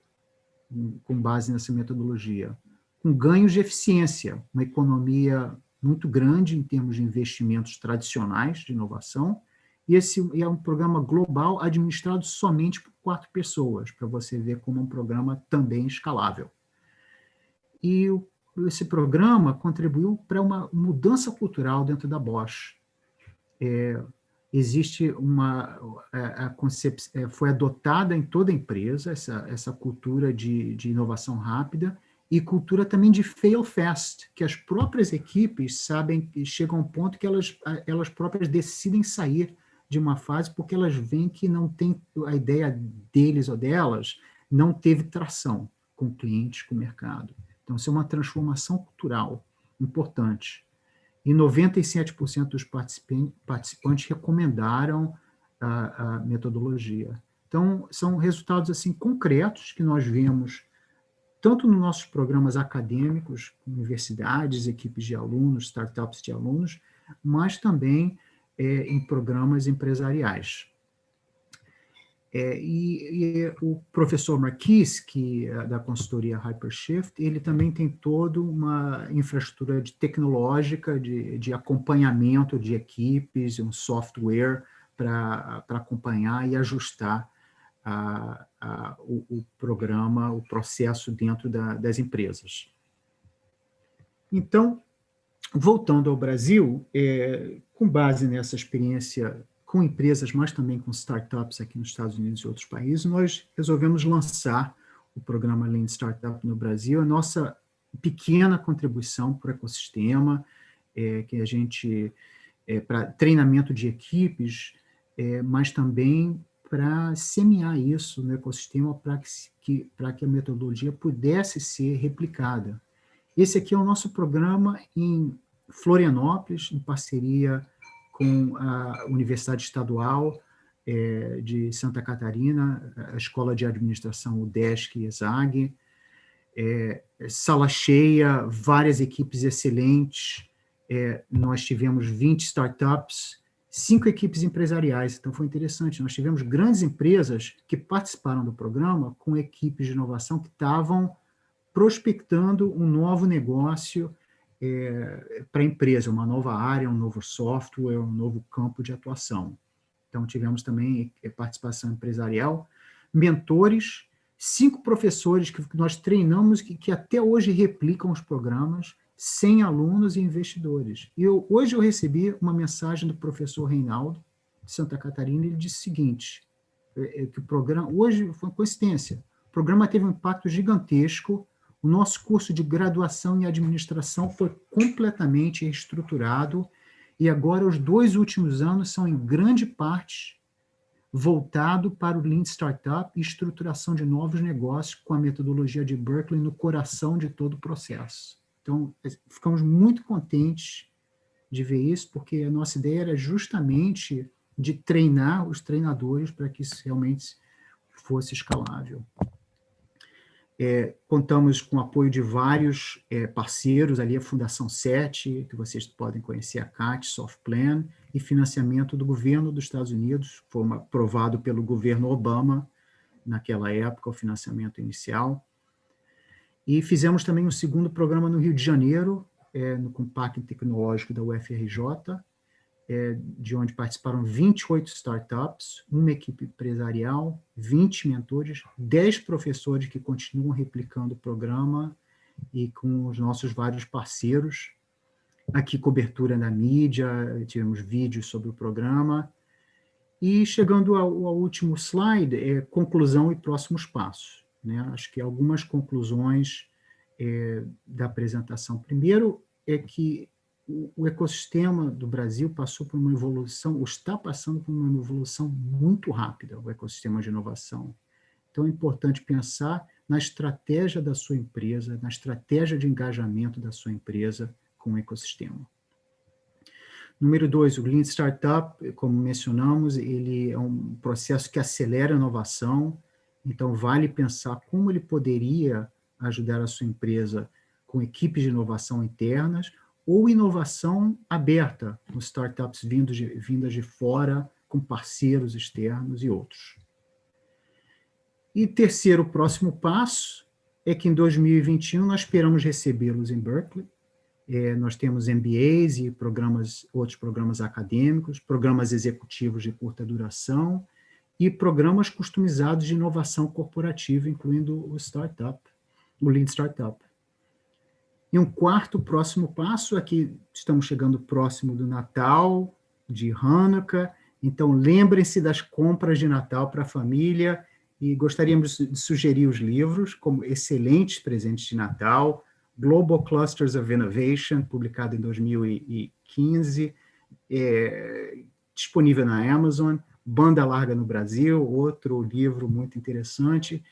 com base nessa metodologia, com ganhos de eficiência, uma economia muito grande em termos de investimentos tradicionais de inovação, e esse é um programa global administrado somente por 4 pessoas, para você ver como é um programa também escalável. E esse programa contribuiu para uma mudança cultural dentro da Bosch. Existe foi adotada em toda a empresa essa cultura de inovação rápida e cultura também de fail fast, que as próprias equipes sabem que chegam a um ponto que elas próprias decidem sair de uma fase porque elas veem que não tem a ideia deles ou delas não teve tração com clientes, com o mercado. Então, isso é uma transformação cultural importante. E 97% dos participantes recomendaram a metodologia. Então, são resultados assim concretos que nós vemos tanto nos nossos programas acadêmicos, universidades, equipes de alunos, startups de alunos, mas também em programas empresariais. E o professor Marquis, que é da consultoria Hypershift, ele também tem toda uma infraestrutura tecnológica de acompanhamento de equipes, um software para acompanhar e ajustar o programa, o processo dentro das empresas. Então, voltando ao Brasil, com base nessa experiência com empresas, mas também com startups aqui nos Estados Unidos e outros países, nós resolvemos lançar o programa Lean Startup no Brasil, a nossa pequena contribuição para o ecossistema, que a gente, para treinamento de equipes, mas também para semear isso no ecossistema para que a metodologia pudesse ser replicada. Esse aqui é o nosso programa em Florianópolis, em parceria com a Universidade Estadual de Santa Catarina, a Escola de Administração UDESC e ESAG, sala cheia, várias equipes excelentes, nós tivemos 20 startups, 5 equipes empresariais, então foi interessante, nós tivemos grandes empresas que participaram do programa com equipes de inovação que estavam prospectando um novo negócio para a empresa, uma nova área, um novo software, um novo campo de atuação. Então, tivemos também participação empresarial, mentores, 5 professores que nós treinamos que até hoje replicam os programas, 100 alunos e investidores. Hoje eu recebi uma mensagem do professor Reinaldo, de Santa Catarina, ele disse o seguinte, que o programa, hoje foi uma coincidência, o programa teve um impacto gigantesco, o nosso curso de graduação em administração foi completamente reestruturado e agora os 2 últimos anos são em grande parte voltado para o Lean Startup e estruturação de novos negócios com a metodologia de Berkeley no coração de todo o processo. Então, ficamos muito contentes de ver isso, porque a nossa ideia era justamente de treinar os treinadores para que isso realmente fosse escalável. Contamos com o apoio de vários parceiros, ali a Fundação 7, que vocês podem conhecer, a CAT, Softplan, e financiamento do governo dos Estados Unidos, foi aprovado pelo governo Obama, naquela época, o financiamento inicial. E fizemos também um segundo programa no Rio de Janeiro, no Compacto Tecnológico da UFRJ, de onde participaram 28 startups, uma equipe empresarial, 20 mentores, 10 professores que continuam replicando o programa e com os nossos vários parceiros. Aqui, cobertura na mídia, tivemos vídeos sobre o programa. E chegando ao último slide, conclusão e próximos passos, né? Acho que algumas conclusões da apresentação. Primeiro é que o ecossistema do Brasil passou por uma evolução, ou está passando por uma evolução muito rápida, o ecossistema de inovação. Então, é importante pensar na estratégia da sua empresa, na estratégia de engajamento da sua empresa com o ecossistema. Número 2, o Lean Startup, como mencionamos, ele é um processo que acelera a inovação, então vale pensar como ele poderia ajudar a sua empresa com equipes de inovação internas, ou inovação aberta, com startups vindas de fora, com parceiros externos e outros. E terceiro, o próximo passo é que em 2021 nós esperamos recebê-los em Berkeley. Nós temos MBAs e outros programas acadêmicos, programas executivos de curta duração e programas customizados de inovação corporativa, incluindo o Lean Startup. E um quarto próximo passo é que estamos chegando próximo do Natal, de Hanukkah, então lembrem-se das compras de Natal para a família e gostaríamos de sugerir os livros como excelentes presentes de Natal, Global Clusters of Innovation, publicado em 2015, disponível na Amazon, Banda Larga no Brasil, outro livro muito interessante,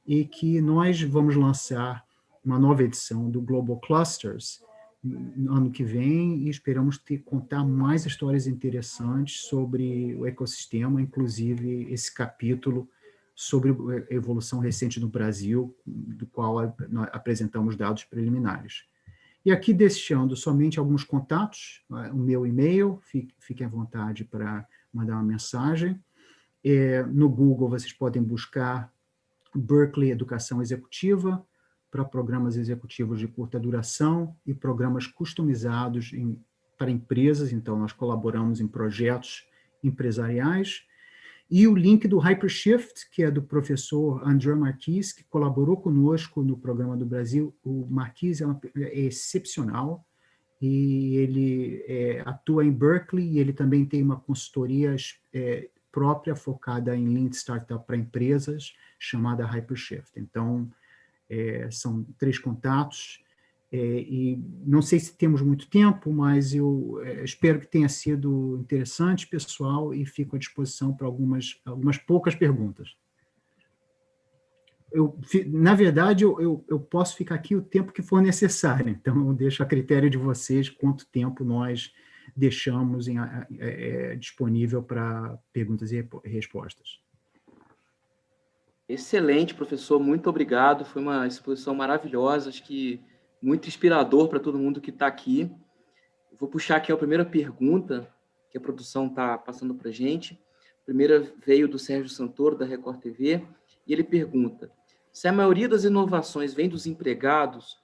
e que nós vamos lançar uma nova edição do Global Clusters no ano que vem, e esperamos contar mais histórias interessantes sobre o ecossistema, inclusive esse capítulo sobre a evolução recente no Brasil, do qual nós apresentamos dados preliminares. E aqui deixando somente alguns contatos, o meu e-mail, fiquem à vontade para mandar uma mensagem. No Google vocês podem buscar Berkeley Educação Executiva, para programas executivos de curta duração e programas customizados para empresas, então nós colaboramos em projetos empresariais. E o link do Hypershift, que é do professor André Marquis, que colaborou conosco no programa do Brasil. O Marquis é excepcional, e ele atua em Berkeley, e ele também tem uma consultoria própria focada em Lean Startup para empresas, chamada Hypershift. Então, são 3 contatos, e não sei se temos muito tempo, mas eu espero que tenha sido interessante, pessoal, e fico à disposição para algumas poucas perguntas. Na verdade, eu posso ficar aqui o tempo que for necessário, então eu deixo a critério de vocês quanto tempo nós deixamos disponível para perguntas e respostas. Excelente, professor, muito obrigado. Foi uma exposição maravilhosa, acho que muito inspirador para todo mundo que está aqui. Vou puxar aqui a primeira pergunta que a produção está passando para a gente. A primeira veio do Sérgio Santoro, da Record TV, e ele pergunta: se a maioria das inovações vem dos empregados,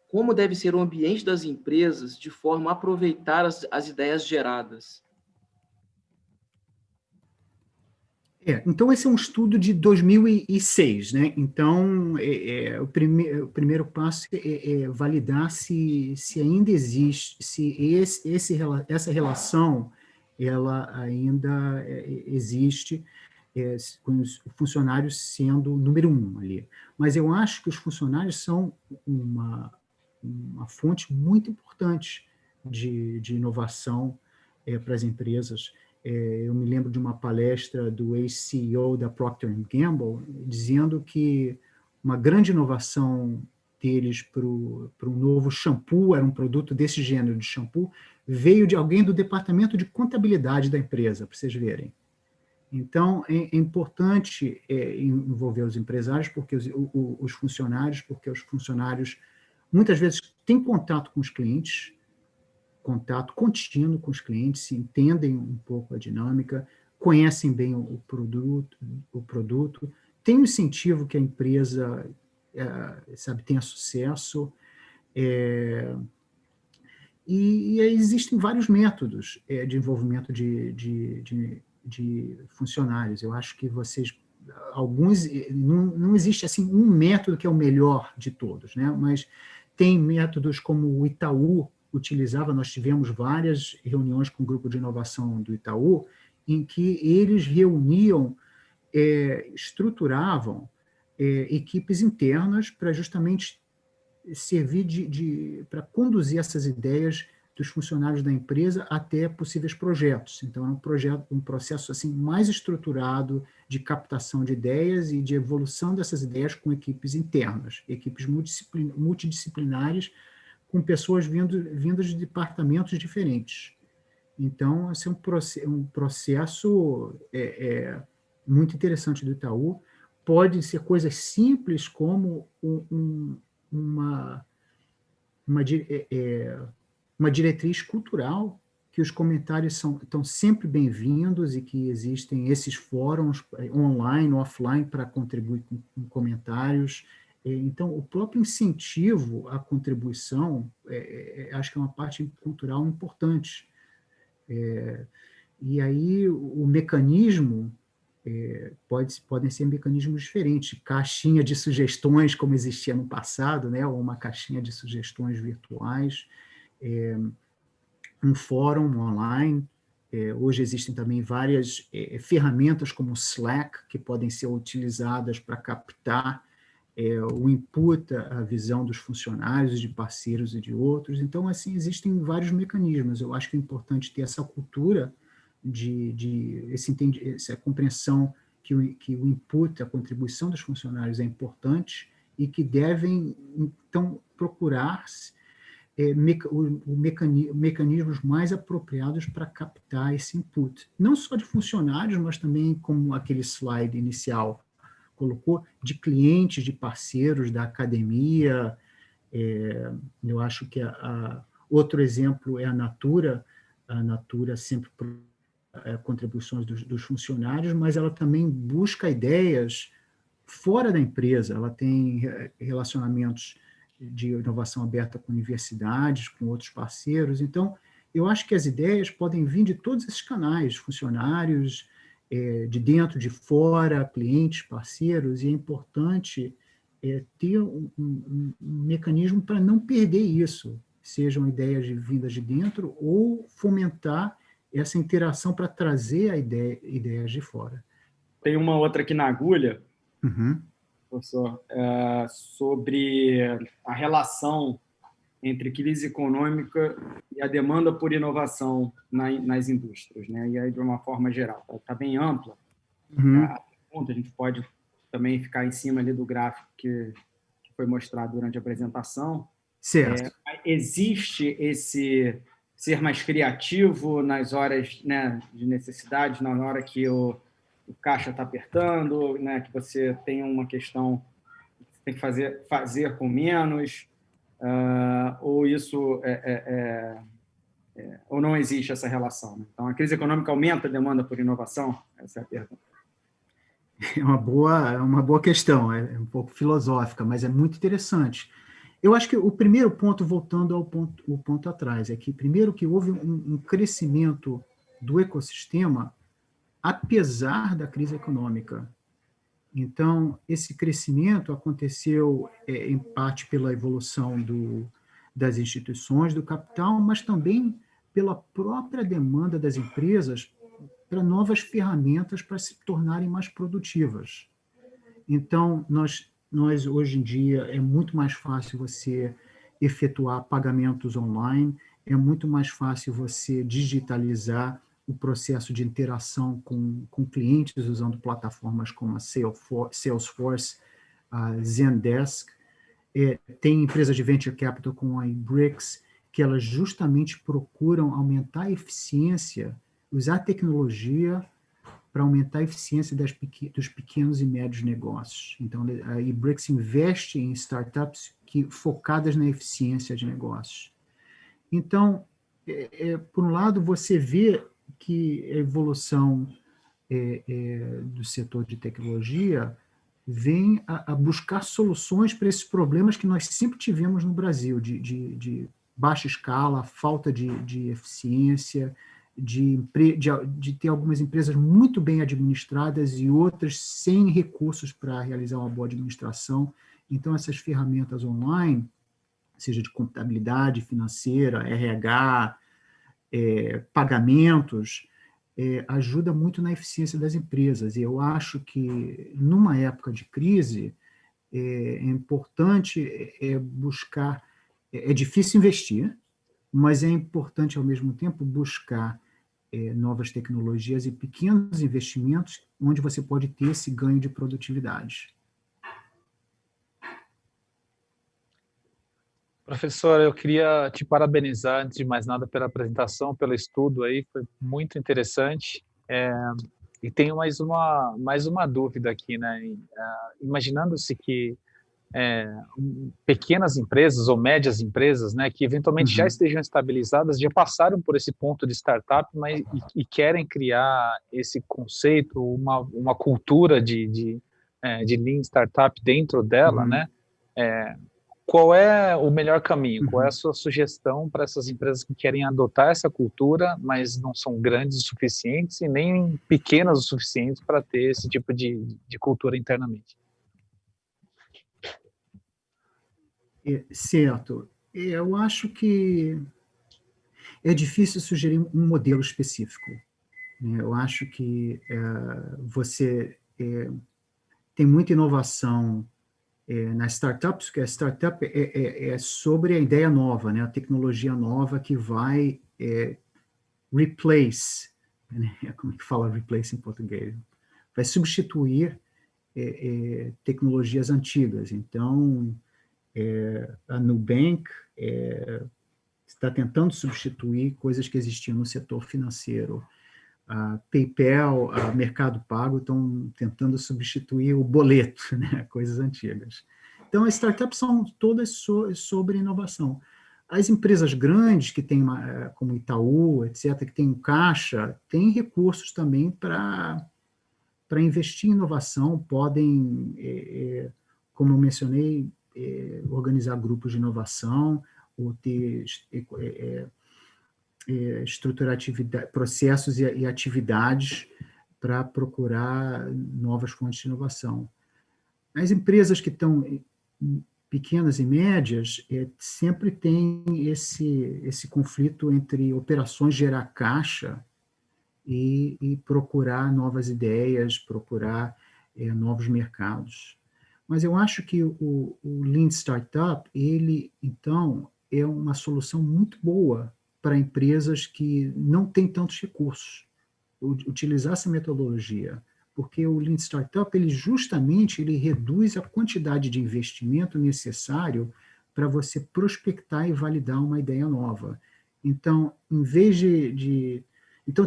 como deve ser o ambiente das empresas de forma a aproveitar as ideias geradas? Então, esse é um estudo de 2006, né? Então, o primeiro passo é validar se ainda existe, se essa relação ela ainda existe, com os funcionários sendo o número 1 ali. Mas eu acho que os funcionários são uma fonte muito importante de inovação para as empresas. Eu me lembro de uma palestra do ex-CEO da Procter & Gamble, dizendo que uma grande inovação deles para um novo shampoo, era um produto desse gênero de shampoo, veio de alguém do departamento de contabilidade da empresa, para vocês verem. Então, é importante envolver os empresários, porque os funcionários, muitas vezes têm contato com os clientes, contato contínuo com os clientes, entendem um pouco a dinâmica, conhecem bem o produto, tem um incentivo que a empresa tenha sucesso, e existem vários métodos de envolvimento de funcionários. Eu acho que não existe assim um método que é o melhor de todos, né? Mas tem métodos como o Itaú utilizava. Nós tivemos várias reuniões com o grupo de inovação do Itaú, em que eles reuniam, estruturavam equipes internas para justamente servir para conduzir essas ideias dos funcionários da empresa até possíveis projetos. Então, é um processo assim, mais estruturado de captação de ideias e de evolução dessas ideias com equipes internas, equipes multidisciplinares, com pessoas vindas de departamentos diferentes. Então, esse é um processo muito interessante do Itaú. Pode ser coisas simples como uma diretriz cultural, que os comentários estão sempre bem-vindos e que existem esses fóruns online, offline, para contribuir com comentários. Então, o próprio incentivo à contribuição, acho que é uma parte cultural importante. E aí, o mecanismo, podem ser mecanismos diferentes, caixinha de sugestões, como existia no passado, né, ou uma caixinha de sugestões virtuais, um fórum online. Hoje existem também várias ferramentas como o Slack, que podem ser utilizadas para captar o input, a visão dos funcionários, de parceiros e de outros. Então, assim, existem vários mecanismos. Eu acho que é importante ter essa cultura essa compreensão que o input, a contribuição dos funcionários é importante e que devem, então, procurar mecanismos mais apropriados para captar esse input. Não só de funcionários, mas também, como aquele slide inicial colocou, de clientes, de parceiros da academia. Eu acho que outro exemplo é a Natura. A Natura sempre contribuições dos funcionários, mas ela também busca ideias fora da empresa. Ela tem relacionamentos de inovação aberta com universidades, com outros parceiros. Então, eu acho que as ideias podem vir de todos esses canais, funcionários, de dentro, de fora, clientes, parceiros, e é importante ter um mecanismo para não perder isso, sejam ideias vindas de dentro ou fomentar essa interação para trazer ideias de fora. Tem uma outra aqui na agulha, professor, sobre a relação entre crise econômica e a demanda por inovação nas indústrias, né? E aí, de uma forma geral, está bem ampla. A gente pode também ficar em cima ali do gráfico que foi mostrado durante a apresentação. Certo. Existe esse ser mais criativo nas horas, né, de necessidade, na hora que o caixa está apertando, né, que você tem uma questão que você tem que fazer com menos, ou isso ou não existe essa relação, né? Então, a crise econômica aumenta a demanda por inovação? Essa é a pergunta. É uma boa questão, é um pouco filosófica, mas é muito interessante. Eu acho que o primeiro ponto, voltando ao ponto atrás, é que, primeiro, que houve um crescimento do ecossistema apesar da crise econômica. Então, esse crescimento aconteceu, em parte, pela evolução das instituições, do capital, mas também pela própria demanda das empresas para novas ferramentas para se tornarem mais produtivas. Então, nós hoje em dia, é muito mais fácil você efetuar pagamentos online, é muito mais fácil você digitalizar o processo de interação com clientes usando plataformas como a Salesforce, a Zendesk. Tem empresas de venture capital como a iBricks, que elas justamente procuram aumentar a eficiência, usar a tecnologia para aumentar a eficiência dos pequenos e médios negócios. Então, a iBricks investe em startups focadas na eficiência de negócios. Então, por um lado, você vê que a evolução do setor de tecnologia vem a buscar soluções para esses problemas que nós sempre tivemos no Brasil, de baixa escala, falta de eficiência, de ter algumas empresas muito bem administradas e outras sem recursos para realizar uma boa administração. Então, essas ferramentas online, seja de contabilidade financeira, RH, pagamentos, ajuda muito na eficiência das empresas. E eu acho que, numa época de crise, é importante buscar... É difícil investir, mas é importante, ao mesmo tempo, buscar novas tecnologias e pequenos investimentos onde você pode ter esse ganho de produtividade. Professor, eu queria te parabenizar, antes de mais nada, pela apresentação, pelo estudo aí, foi muito interessante. E tenho mais uma dúvida aqui, né? Imaginando-se que pequenas empresas ou médias empresas, né, que eventualmente já estejam estabilizadas, já passaram por esse ponto de startup, mas e querem criar esse conceito, uma cultura de Lean Startup dentro dela, né? Qual é o melhor caminho? Qual é a sua sugestão para essas empresas que querem adotar essa cultura, mas não são grandes o suficientes e nem pequenas o suficiente para ter esse tipo de cultura internamente? Certo. Eu acho que é difícil sugerir um modelo específico. Eu acho que você tem muita inovação nas startups, porque a startup é sobre a ideia nova, né? A tecnologia nova que vai replace né? Como é que fala replace em português? Vai substituir tecnologias antigas. Então, a Nubank está tentando substituir coisas que existiam no setor financeiro. A PayPal, a Mercado Pago estão tentando substituir o boleto, né? Coisas antigas. Então, as startups são todas sobre inovação. As empresas grandes, que têm, como Itaú, etc., que têm caixa, têm recursos também para investir em inovação, podem, como eu mencionei, organizar grupos de inovação, ou ter estruturar processos e atividades para procurar novas fontes de inovação. As empresas que estão pequenas e médias sempre tem esse conflito entre operações gerar caixa e procurar novas ideias, procurar novos mercados. Mas eu acho que o Lean Startup, ele, então, é uma solução muito boa para empresas que não têm tantos recursos. Utilizar essa metodologia, porque o Lean Startup, ele justamente reduz a quantidade de investimento necessário para você prospectar e validar uma ideia nova. Então, em vez então,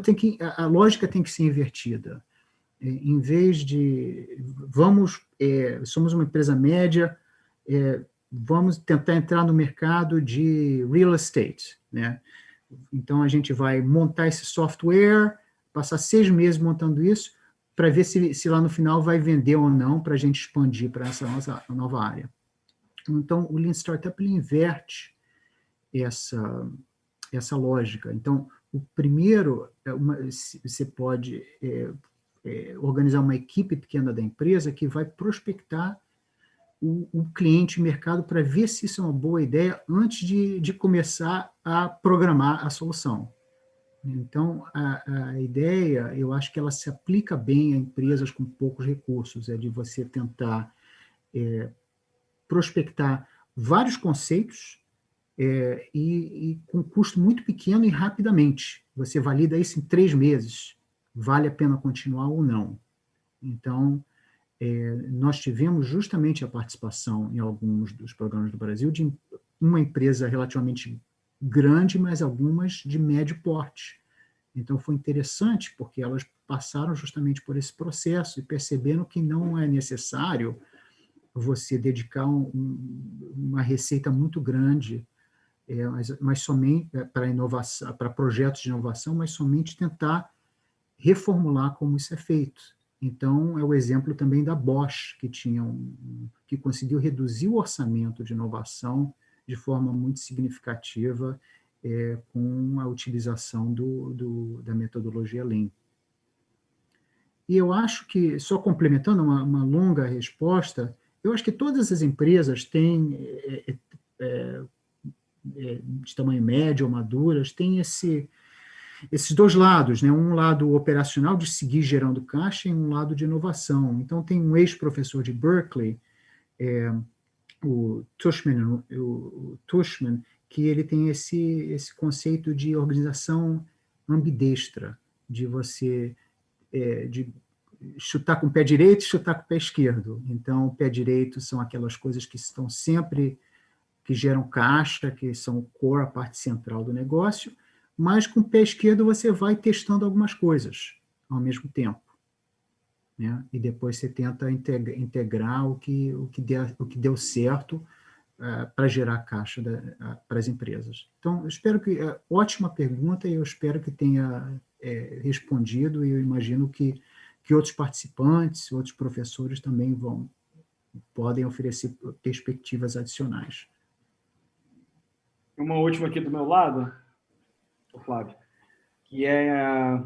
a lógica tem que ser invertida. Em vez de, somos uma empresa média, vamos tentar entrar no mercado de real estate, né? Então, a gente vai montar esse software, passar 6 meses montando isso, para ver se lá no final vai vender ou não, para a gente expandir para essa nova área. Então, o Lean Startup, ele inverte essa lógica. Então, o primeiro, você pode organizar uma equipe pequena da empresa que vai prospectar o cliente e mercado para ver se isso é uma boa ideia antes de começar a programar a solução. Então, a ideia, eu acho que ela se aplica bem a empresas com poucos recursos, de você tentar prospectar vários conceitos e com custo muito pequeno e rapidamente. Você valida isso em 3 meses. Vale a pena continuar ou não? Então, nós tivemos justamente a participação em alguns dos programas do Brasil de uma empresa relativamente grande, mas algumas de médio porte. Então, foi interessante, porque elas passaram justamente por esse processo e perceberam que não é necessário você dedicar uma receita muito grande, mas somente para inovação, para projetos de inovação, mas somente tentar reformular como isso é feito. Então, é o exemplo também da Bosch, que conseguiu reduzir o orçamento de inovação de forma muito significativa com a utilização da metodologia Lean. E eu acho que, só complementando uma longa resposta, eu acho que todas as empresas têm, de tamanho médio ou maduras, têm esses 2 lados, né? Um lado operacional de seguir gerando caixa e um lado de inovação. Então, tem um ex-professor de Berkeley, o Tushman, que ele tem esse conceito de organização ambidestra, de você de chutar com o pé direito e chutar com o pé esquerdo. Então, o pé direito são aquelas coisas que estão sempre, que geram caixa, que são o core, a parte central do negócio, mas com o pé esquerdo você vai testando algumas coisas ao mesmo tempo, né? E depois você tenta integrar o que deu certo para gerar caixa para as empresas. Então, eu espero que... ótima pergunta, e eu espero que tenha respondido, e eu imagino que outros participantes, outros professores também podem oferecer perspectivas adicionais. Uma última aqui do meu lado, Flávio, que é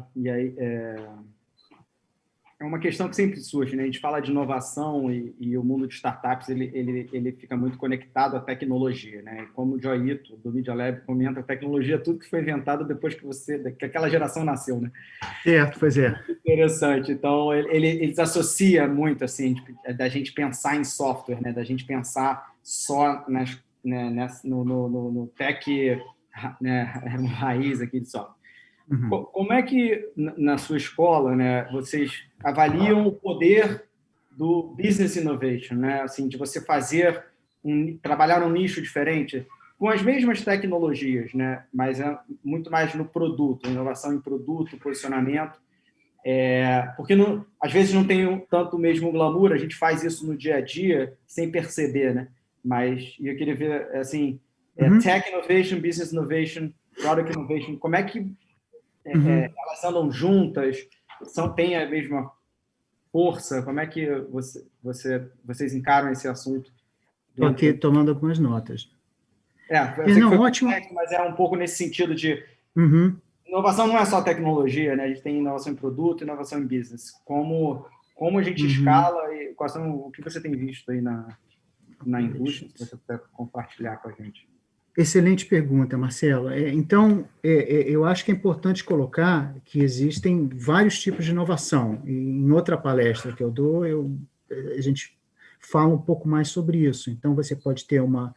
uma questão que sempre surge, né? A gente fala de inovação e o mundo de startups ele fica muito conectado à tecnologia, né? Como o Joyito, do Media Lab, comenta, a tecnologia é tudo que foi inventado depois que aquela geração nasceu, né? Certo, pois é. Interessante. Então, eles associam muito, assim, da gente pensar em software, né? Da gente pensar só no tech, né, raiz aqui de software. Como é que, na sua escola, né, vocês avaliam o poder do business innovation, né? Assim, de você trabalhar num nicho diferente, com as mesmas tecnologias, né? Mas é muito mais no produto, inovação em produto, posicionamento. Porque às vezes não tem tanto o mesmo glamour, a gente faz isso no dia a dia sem perceber, né? Mas eu queria ver, assim, tech innovation, business innovation, product innovation, como é que elas andam juntas, têm a mesma força? Como é que vocês encaram esse assunto? Estou aqui tomando algumas notas. Eu sei que foi ótimo, mas é um pouco nesse sentido de inovação não é só tecnologia, né? A gente tem inovação em produto, inovação em business. Como a gente escala e o que você tem visto aí na indústria, se você puder compartilhar com a gente. Excelente pergunta, Marcelo. Então, eu acho que é importante colocar que existem vários tipos de inovação. Em outra palestra que eu dou, a gente fala um pouco mais sobre isso. Então, você pode ter uma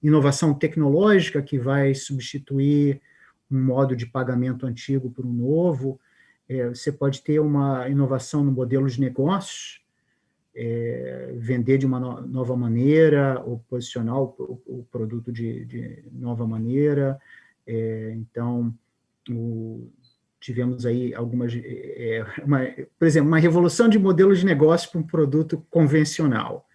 inovação tecnológica que vai substituir um modo de pagamento antigo por um novo. Você pode ter uma inovação no modelo de negócios, vender de uma nova maneira, ou posicionar o produto de nova maneira. Então, tivemos aí algumas... por exemplo, uma revolução de modelos de negócio para um produto convencional.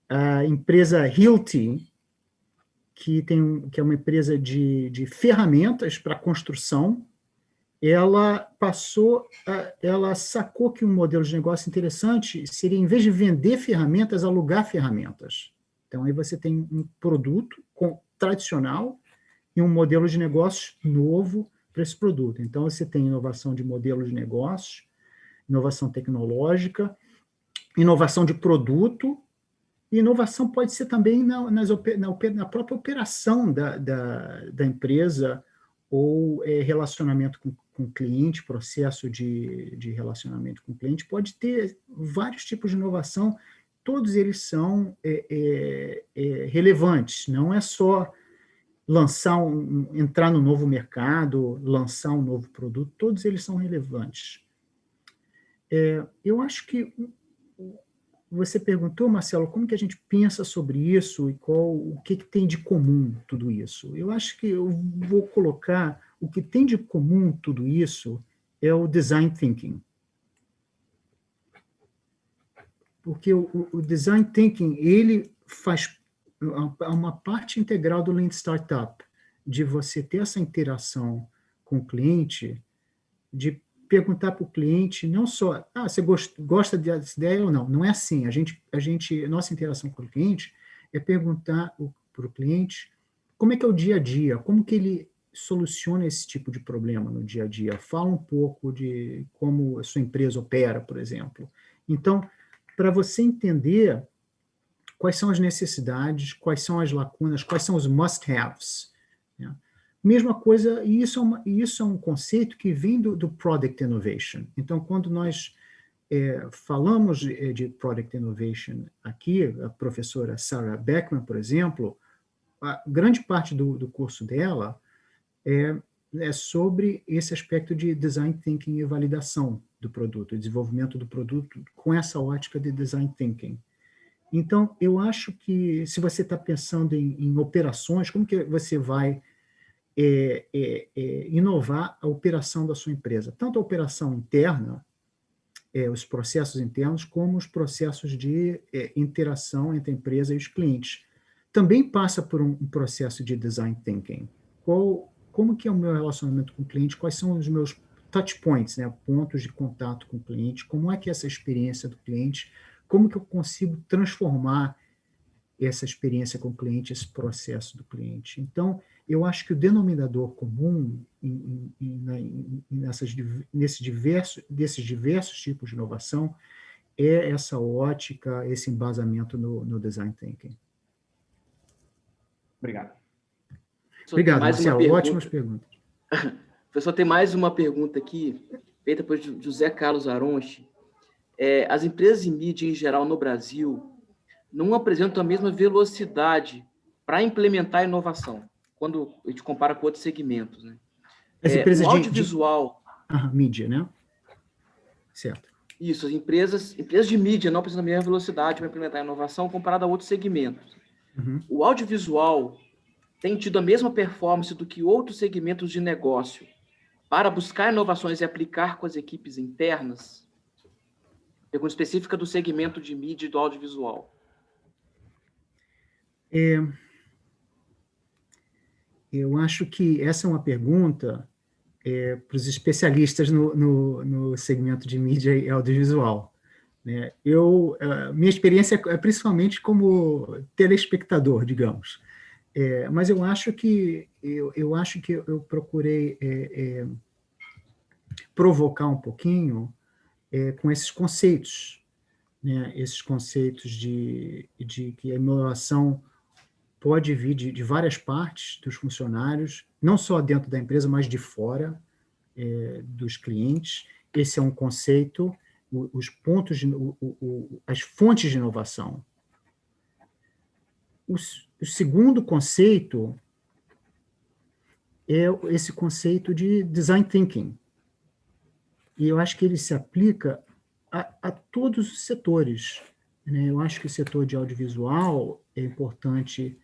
A empresa Hilti, que é uma empresa de ferramentas para construção, ela sacou que um modelo de negócio interessante seria, em vez de vender ferramentas, alugar ferramentas. Então, aí você tem um produto tradicional e um modelo de negócio novo para esse produto. Então, você tem inovação de modelo de negócio, inovação tecnológica, inovação de produto. E inovação pode ser também na própria operação da empresa, ou relacionamento com o cliente, processo de relacionamento com o cliente. Pode ter vários tipos de inovação, todos eles são relevantes. Não é só entrar no novo mercado, lançar um novo produto, todos eles são relevantes. Eu acho que você perguntou, Marcelo, como que a gente pensa sobre isso e o que tem de comum tudo isso? Eu acho que eu vou colocar o que tem de comum tudo isso é o design thinking. Porque o design thinking, ele faz uma parte integral do Lean Startup, de você ter essa interação com o cliente, de perguntar para o cliente, não só, você gosta dessa ideia ou não. Não é assim. Nossa interação com o cliente é perguntar para o cliente como é que é o dia a dia, como que ele soluciona esse tipo de problema no dia a dia. Fala um pouco de como a sua empresa opera, por exemplo. Então, para você entender quais são as necessidades, quais são as lacunas, quais são os must-haves, né? Mesma coisa, e isso é um conceito que vem do Product Innovation. Então, quando nós falamos de Product Innovation aqui, a professora Sarah Beckman, por exemplo, a grande parte do curso dela é sobre esse aspecto de Design Thinking e validação do produto, o desenvolvimento do produto com essa ótica de Design Thinking. Então, eu acho que se você está pensando em operações, como que você vai inovar a operação da sua empresa, tanto a operação interna, os processos internos, como os processos de interação entre a empresa e os clientes. Também passa por um processo de design thinking. Como que é o meu relacionamento com o cliente, quais são os meus touch points, né, pontos de contato com o cliente, como é que é essa experiência do cliente, como que eu consigo transformar essa experiência com o cliente, esse processo do cliente. Então, eu acho que o denominador comum desses diversos tipos de inovação é essa ótica, esse embasamento no design thinking. Obrigado. Obrigado, Marcelo. Ótimas perguntas. Professor, tem mais uma pergunta aqui, feita por José Carlos Aronchi. As empresas de mídia, em geral, no Brasil, não apresentam a mesma velocidade para implementar a inovação, quando a gente compara com outros segmentos, né? As empresas o audiovisual... mídia, né? Certo. Isso, as empresas de mídia não precisam da mesma velocidade para implementar a inovação comparado a outros segmentos. O audiovisual tem tido a mesma performance do que outros segmentos de negócio para buscar inovações e aplicar com as equipes internas? Pergunta específica do segmento de mídia e do audiovisual. Eu acho que essa é uma pergunta para os especialistas no segmento de mídia e audiovisual, né? Minha experiência é principalmente como telespectador, digamos. Mas eu acho que eu procurei provocar um pouquinho com esses conceitos, né? Esses conceitos de que a inovação pode vir de várias partes dos funcionários, não só dentro da empresa, mas de fora dos clientes. Esse é um conceito, os pontos, as fontes de inovação. O segundo conceito é esse conceito de design thinking. E eu acho que ele se aplica a todos os setores, né? Eu acho que o setor de audiovisual é importante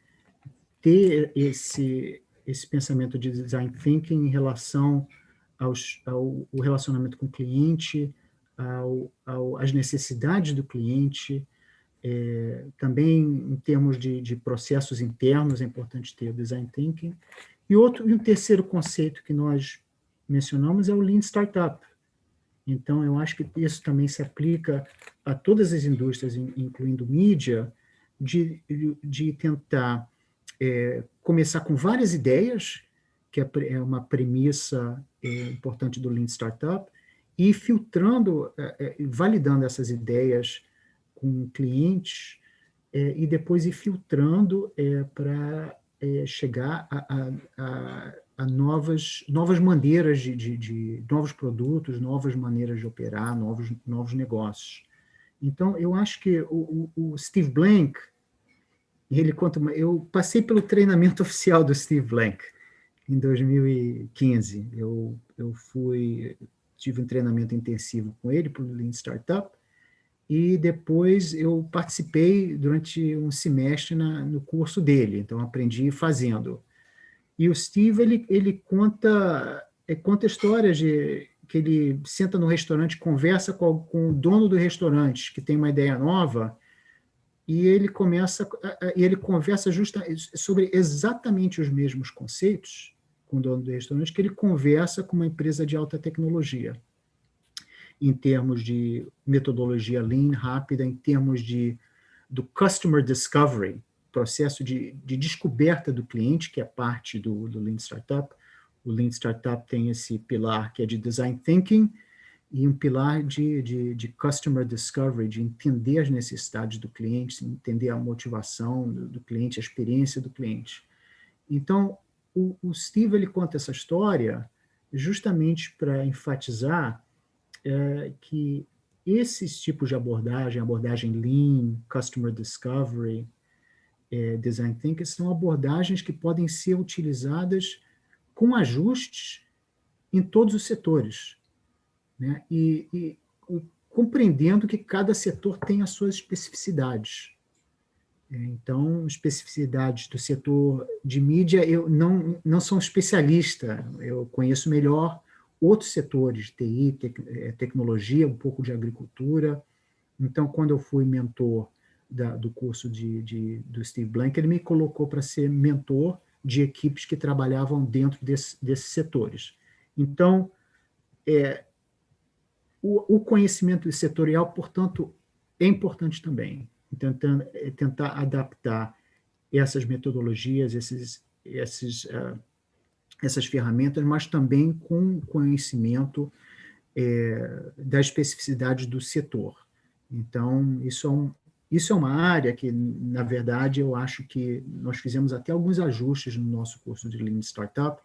ter esse pensamento de design thinking em relação ao relacionamento com o cliente, às necessidades do cliente, também em termos de processos internos é importante ter o design thinking. E um terceiro conceito que nós mencionamos é o Lean Startup. Então, eu acho que isso também se aplica a todas as indústrias, incluindo mídia, de tentar começar com várias ideias, que é uma premissa importante do Lean Startup, e filtrando, validando essas ideias com clientes, e depois ir filtrando para chegar a novas maneiras de novos produtos, novas maneiras de operar, novos negócios. Então, eu acho que o Steve Blank, ele conta, eu passei pelo treinamento oficial do Steve Blank em 2015. Eu tive um treinamento intensivo com ele para o Lean Startup, e depois eu participei durante um semestre no curso dele, então aprendi fazendo. E o Steve, ele conta histórias que ele senta no restaurante, conversa com o dono do restaurante, que tem uma ideia nova, e ele conversa sobre exatamente os mesmos conceitos com o dono do restaurante que ele conversa com uma empresa de alta tecnologia, em termos de metodologia Lean rápida, em termos do Customer Discovery, processo de descoberta do cliente, que é parte do Lean Startup. O Lean Startup tem esse pilar que é de Design Thinking e um pilar de Customer Discovery, de entender as necessidades do cliente, entender a motivação do cliente, a experiência do cliente. Então, o Steve, ele conta essa história justamente para enfatizar que esses tipos de abordagem Lean, Customer Discovery, Design Thinking, são abordagens que podem ser utilizadas com ajustes em todos os setores, né? E compreendendo que cada setor tem as suas especificidades. Então, especificidades do setor de mídia, eu não sou um especialista, eu conheço melhor outros setores, TI, tecnologia, um pouco de agricultura. Então, quando eu fui mentor do curso do Steve Blank, ele me colocou para ser mentor de equipes que trabalhavam dentro desses setores. Então, o conhecimento setorial, portanto, é importante também, tentar adaptar essas metodologias, essas ferramentas, mas também com conhecimento da especificidade do setor. Então, isso é uma área que, na verdade, eu acho que nós fizemos até alguns ajustes no nosso curso de Lean Startup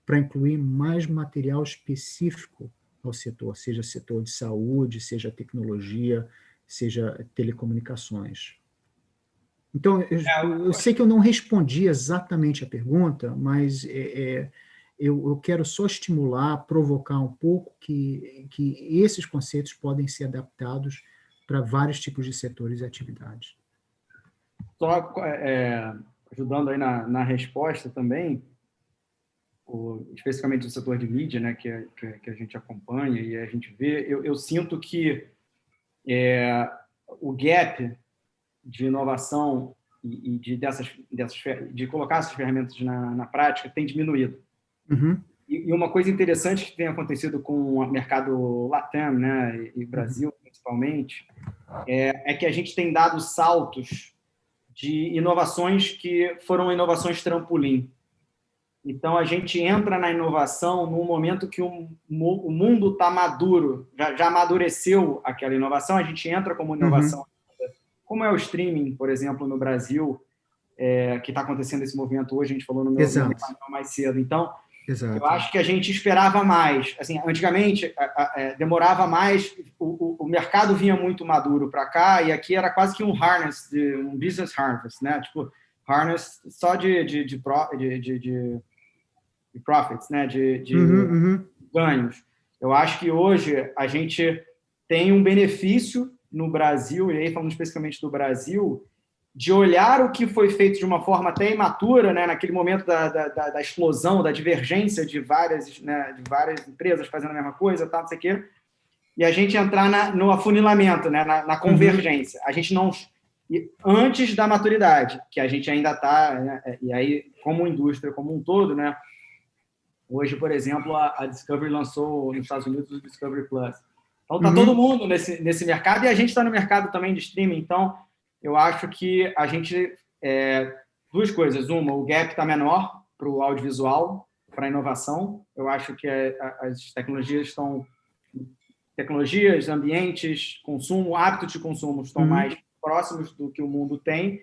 para incluir mais material específico ao setor, seja setor de saúde, seja tecnologia, seja telecomunicações. Então, eu sei que eu não respondi exatamente a pergunta, mas eu quero só estimular, provocar um pouco que esses conceitos podem ser adaptados para vários tipos de setores e atividades. Só ajudando aí na resposta também, especificamente do setor de mídia, né, que a gente acompanha e a gente vê, eu sinto que o gap de inovação e de colocar essas ferramentas na prática tem diminuído. Uhum. E uma coisa interessante que tem acontecido com o mercado Latam, né, e Brasil principalmente, é que a gente tem dado saltos de inovações que foram inovações trampolim. Então, a gente entra na inovação no momento que o mundo está maduro, já amadureceu aquela inovação, a gente entra como inovação. Uhum. Como é o streaming, por exemplo, no Brasil, que está acontecendo esse movimento hoje, a gente falou no meu painel mais cedo. Então, Exato. Eu acho que a gente esperava mais. Assim, antigamente, demorava mais, o mercado vinha muito maduro para cá, e aqui era quase que um harness, um business harvest, né? Tipo, harness só de profits, né? De ganhos. Eu acho que hoje a gente tem um benefício no Brasil, e aí falando especificamente do Brasil, de olhar o que foi feito de uma forma até imatura, né, naquele momento da explosão, da divergência de várias empresas fazendo a mesma coisa, tal, não sei o quê, e a gente entrar no afunilamento, né, na convergência. A gente não... Antes da maturidade, que a gente ainda está, né, e aí, como indústria como um todo, né, hoje, por exemplo, a Discovery lançou nos Estados Unidos o Discovery Plus. Então, está todo mundo nesse mercado, e a gente está no mercado também de streaming. Então, eu acho que a gente... duas coisas. Uma, o gap está menor para o audiovisual, para a inovação. Eu acho que as tecnologias, ambientes, consumo, hábitos de consumo estão mais próximos do que o mundo tem.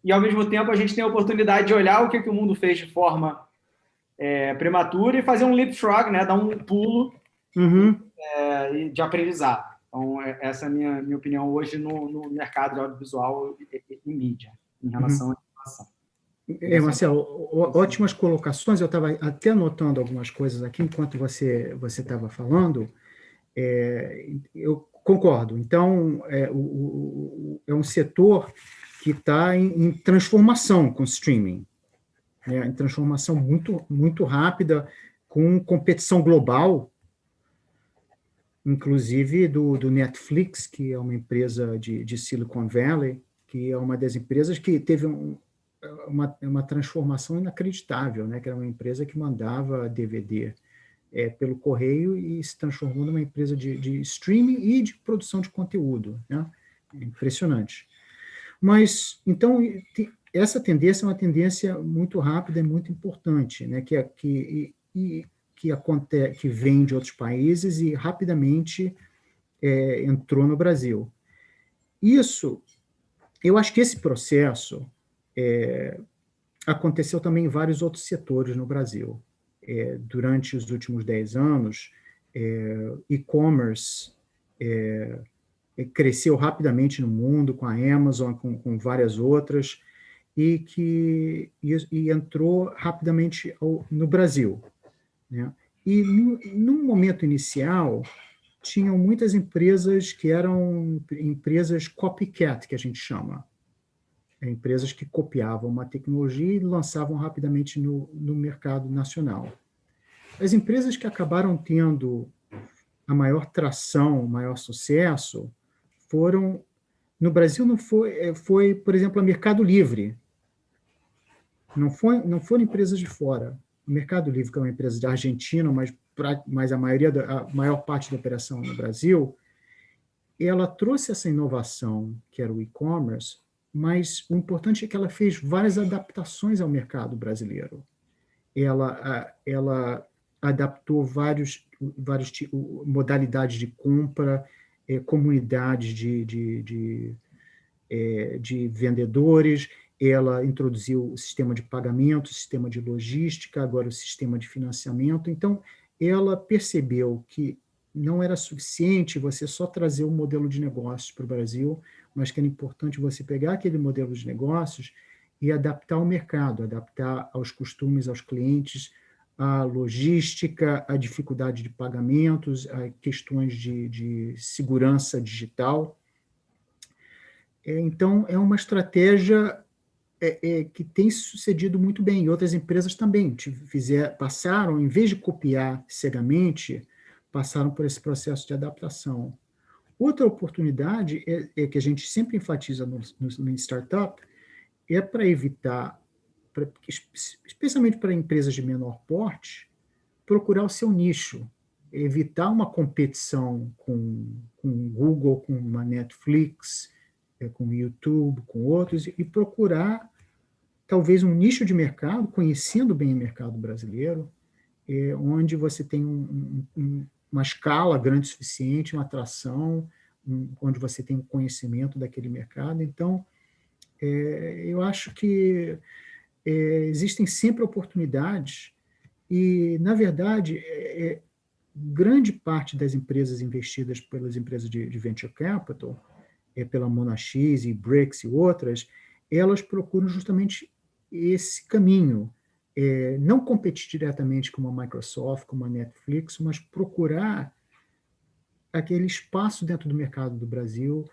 E, ao mesmo tempo, a gente tem a oportunidade de olhar o que o mundo fez de forma prematura e fazer um leapfrog, né? Dar um pulo de aprendizado. Então, essa é a minha opinião hoje no mercado de audiovisual e mídia, em relação à inovação. Marcelo, ótimas colocações. Eu estava até anotando algumas coisas aqui enquanto você estava falando. Eu concordo. Então, é um setor que está em transformação com o streaming, né? Em transformação muito, muito rápida, com competição global, inclusive do Netflix, que é uma empresa de Silicon Valley, que é uma das empresas que teve uma transformação inacreditável, né? Que era uma empresa que mandava DVD pelo correio e se transformou numa empresa de streaming e de produção de conteúdo, né? É impressionante. Mas, então, essa tendência é uma tendência muito rápida e muito importante, né? Que vem de outros países e rapidamente entrou no Brasil. Eu acho que esse processo aconteceu também em vários outros setores no Brasil. Durante os últimos 10 anos, e-commerce cresceu rapidamente no mundo, com a Amazon, com várias outras, e entrou rapidamente no Brasil, né? E, no momento inicial, tinham muitas empresas que eram empresas copycat, que a gente chama. Empresas que copiavam uma tecnologia e lançavam rapidamente no mercado nacional. As empresas que acabaram tendo a maior tração, o maior sucesso, foram... No Brasil, não foi, por exemplo, a Mercado Livre. Não foram empresas de fora. O Mercado Livre, que é uma empresa da Argentina, mas a maior parte da operação no Brasil, ela trouxe essa inovação, que era o e-commerce, mas o importante é que ela fez várias adaptações ao mercado brasileiro. Ela adaptou várias modalidades de compra, comunidades de vendedores. Ela introduziu o sistema de pagamento, o sistema de logística, agora o sistema de financiamento. Então, ela percebeu que não era suficiente você só trazer um modelo de negócios para o Brasil, mas que era importante você pegar aquele modelo de negócios e adaptar ao mercado, adaptar aos costumes, aos clientes, a logística, a dificuldade de pagamentos, a questões de segurança digital. Então, é uma estratégia que tem sucedido muito bem, e outras empresas também passaram, em vez de copiar cegamente, passaram por esse processo de adaptação. Outra oportunidade que a gente sempre enfatiza no startup é para evitar, especialmente para empresas de menor porte, procurar o seu nicho, evitar uma competição com o Google, com uma Netflix, com o YouTube, com outros, e procurar talvez um nicho de mercado, conhecendo bem o mercado brasileiro, onde você tem uma escala grande o suficiente, uma atração, onde você tem um conhecimento daquele mercado. Então, eu acho que existem sempre oportunidades e, na verdade, grande parte das empresas investidas pelas empresas de venture capital, pela Monax e Brix e outras, elas procuram justamente esse caminho, não competir diretamente com uma Microsoft, com uma Netflix, mas procurar aquele espaço dentro do mercado do Brasil,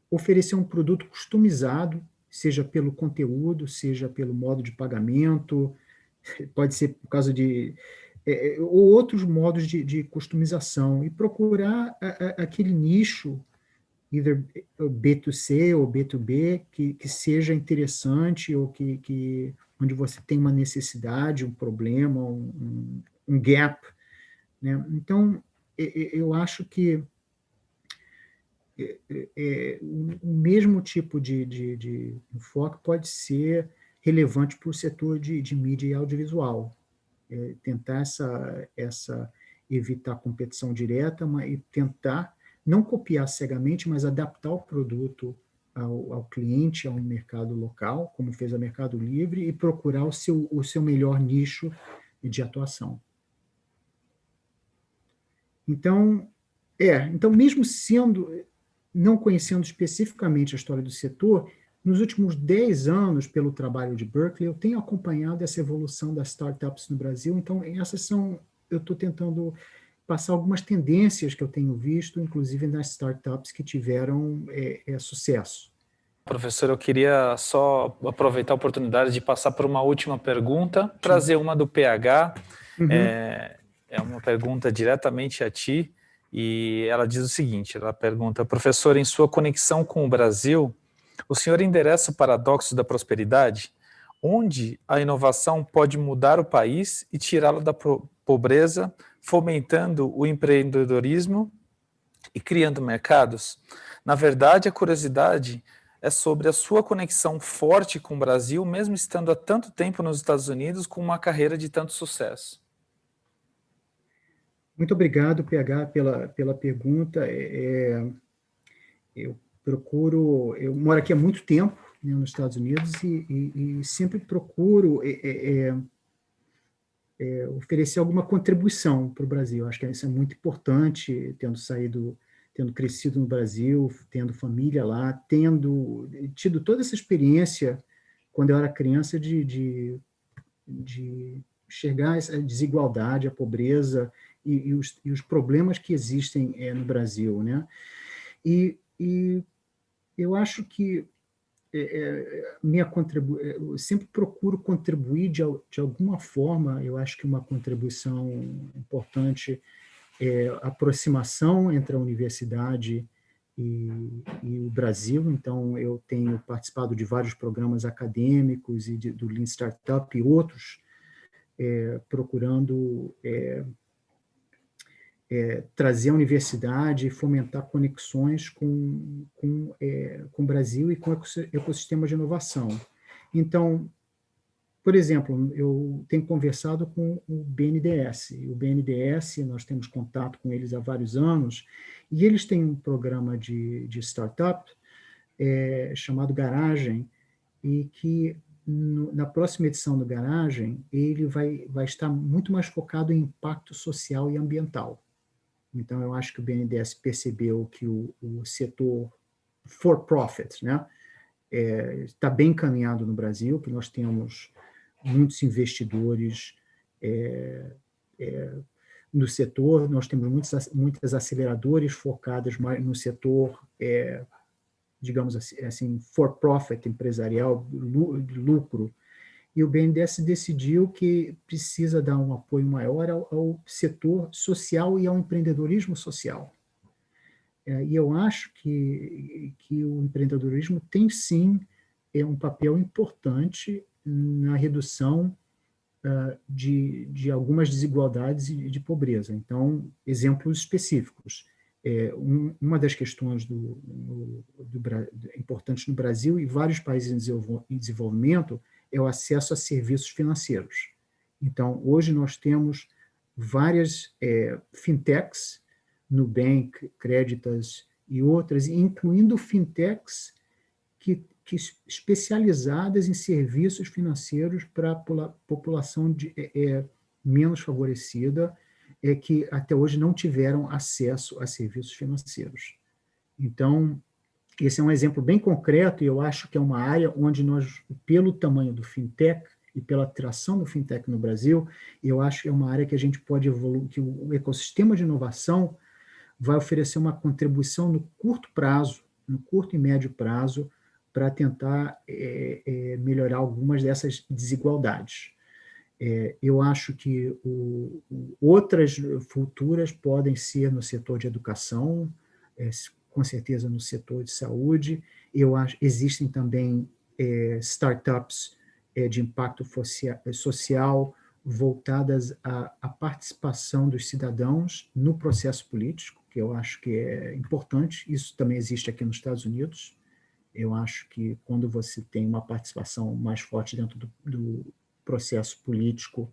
oferecer um produto customizado, seja pelo conteúdo, seja pelo modo de pagamento, pode ser por causa de... ou outros modos de customização, e procurar aquele nicho, either B2C ou B2B, que seja interessante, ou onde você tem uma necessidade, um problema, um gap, né? Então, eu acho que o mesmo tipo de enfoque pode ser relevante para o setor de mídia e audiovisual. Tentar evitar competição direta, e tentar não copiar cegamente, mas adaptar o produto ao cliente, ao mercado local, como fez a Mercado Livre, e procurar o seu melhor nicho de atuação. Então, mesmo não conhecendo especificamente a história do setor, nos últimos 10 anos, pelo trabalho de Berkeley, eu tenho acompanhado essa evolução das startups no Brasil. Então, eu estou tentando passar algumas tendências que eu tenho visto, inclusive nas startups que tiveram sucesso. Professor, eu queria só aproveitar a oportunidade de passar por uma última pergunta, trazer uma do PH. É uma pergunta diretamente a ti, e ela diz o seguinte, ela pergunta: professor, em sua conexão com o Brasil, o senhor endereça o paradoxo da prosperidade, onde a inovação pode mudar o país e tirá-lo da pobreza, fomentando o empreendedorismo e criando mercados? Na verdade, a curiosidade é sobre a sua conexão forte com o Brasil, mesmo estando há tanto tempo nos Estados Unidos, com uma carreira de tanto sucesso. Muito obrigado, PH, pela pergunta. Eu moro aqui há muito tempo, né, nos Estados Unidos, e sempre procuro oferecer alguma contribuição para o Brasil. Acho que isso é muito importante, tendo crescido no Brasil, tendo família lá, tendo tido toda essa experiência, quando eu era criança, de enxergar essa desigualdade, a pobreza e os problemas que existem no Brasil, né? E eu acho que eu sempre procuro contribuir de alguma forma. Eu acho que uma contribuição importante é a aproximação entre a universidade e o Brasil. Então, eu tenho participado de vários programas acadêmicos e do Lean Startup e outros, procurando trazer a universidade e fomentar conexões com o Brasil e com ecossistemas de inovação. Então, por exemplo, eu tenho conversado com o BNDES. O BNDES, nós temos contato com eles há vários anos, e eles têm um programa de startup chamado Garagem, e que na próxima edição do Garagem, ele vai estar muito mais focado em impacto social e ambiental. Então, eu acho que o BNDES percebeu que o setor for-profit, né, está bem encaminhado no Brasil, que nós temos muitos investidores no setor. Nós temos muitas aceleradoras focadas mais no setor, digamos assim, for-profit, empresarial, de lucro, e o BNDES decidiu que precisa dar um apoio maior ao setor social e ao empreendedorismo social. E eu acho que o empreendedorismo tem, sim, um papel importante na redução de algumas desigualdades e de pobreza. Então, exemplos específicos. Uma das questões importantes no Brasil e vários países em desenvolvimento é o acesso a serviços financeiros. Então, hoje nós temos várias fintechs, Nubank, Creditas e outras, incluindo fintechs que especializadas em serviços financeiros para a população menos favorecida, que até hoje não tiveram acesso a serviços financeiros. Então, esse é um exemplo bem concreto, e eu acho que é uma área onde nós, pelo tamanho do fintech e pela atração do fintech no Brasil, eu acho que é uma área que a gente pode evoluir, que o ecossistema de inovação vai oferecer uma contribuição no curto prazo, no curto e médio prazo, para tentar melhorar algumas dessas desigualdades. Eu acho que outras futuras podem ser no setor de educação, com certeza no setor de saúde. Eu acho existem também startups de impacto social voltadas à participação dos cidadãos no processo político, que eu acho que é importante. Isso também existe aqui nos Estados Unidos. Eu acho que quando você tem uma participação mais forte dentro do processo político,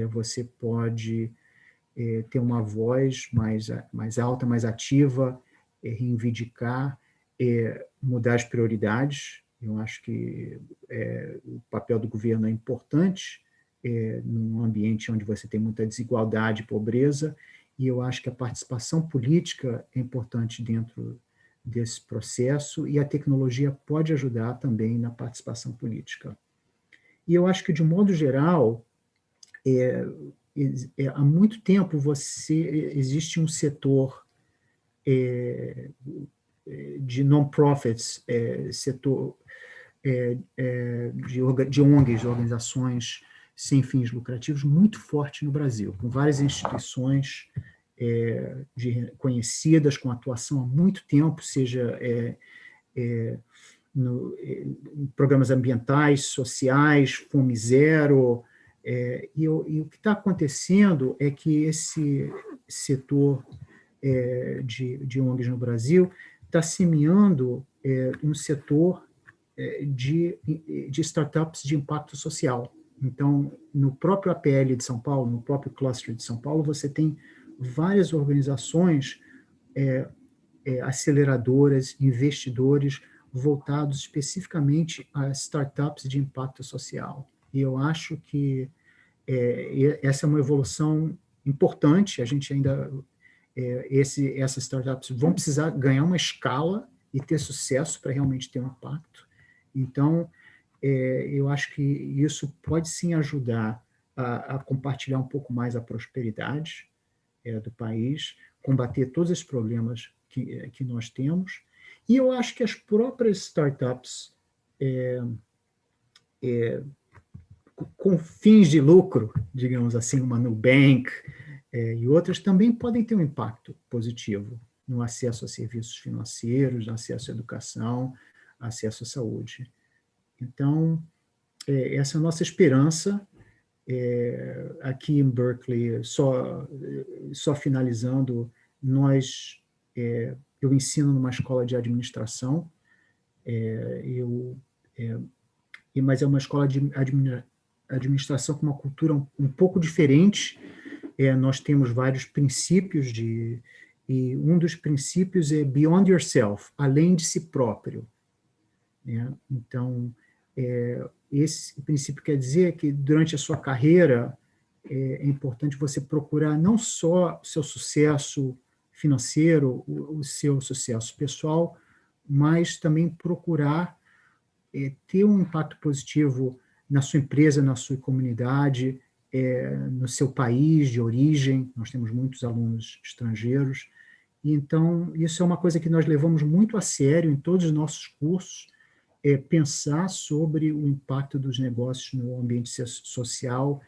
você pode ter uma voz mais alta, mais ativa, reivindicar, mudar as prioridades. Eu acho que o papel do governo é importante num ambiente onde você tem muita desigualdade e pobreza, e eu acho que a participação política é importante dentro desse processo, e a tecnologia pode ajudar também na participação política. E eu acho que, de um modo geral, há muito tempo existe um setor de non-profits, setor de ONGs, organizações sem fins lucrativos, muito forte no Brasil, com várias instituições conhecidas, com atuação há muito tempo, seja em programas ambientais, sociais, Fome Zero, e o que está acontecendo é que esse setor de ONGs no Brasil está semeando um setor de startups de impacto social. Então, no próprio APL de São Paulo, no próprio cluster de São Paulo, você tem várias organizações aceleradoras, investidores, voltados especificamente a startups de impacto social. E eu acho que essa é uma evolução importante. A gente ainda... essas startups vão precisar ganhar uma escala e ter sucesso para realmente ter um impacto. Então, eu acho que isso pode sim ajudar a compartilhar um pouco mais a prosperidade do país, combater todos esses problemas que nós temos. E eu acho que as próprias startups com fins de lucro, digamos assim, uma Nubank e outras, também podem ter um impacto positivo no acesso a serviços financeiros, no acesso à educação, acesso à saúde. Então, essa é a nossa esperança. Aqui em Berkeley, só finalizando, eu ensino numa escola de administração, mas é uma escola de administração com uma cultura um pouco diferente. Nós temos vários princípios e um dos princípios é beyond yourself, além de si próprio. Então, esse princípio quer dizer que durante a sua carreira é importante você procurar não só o seu sucesso financeiro, o seu sucesso pessoal, mas também procurar ter um impacto positivo na sua empresa, na sua comunidade, no seu país de origem. Nós temos muitos alunos estrangeiros, e então isso é uma coisa que nós levamos muito a sério em todos os nossos cursos, pensar sobre o impacto dos negócios no ambiente social,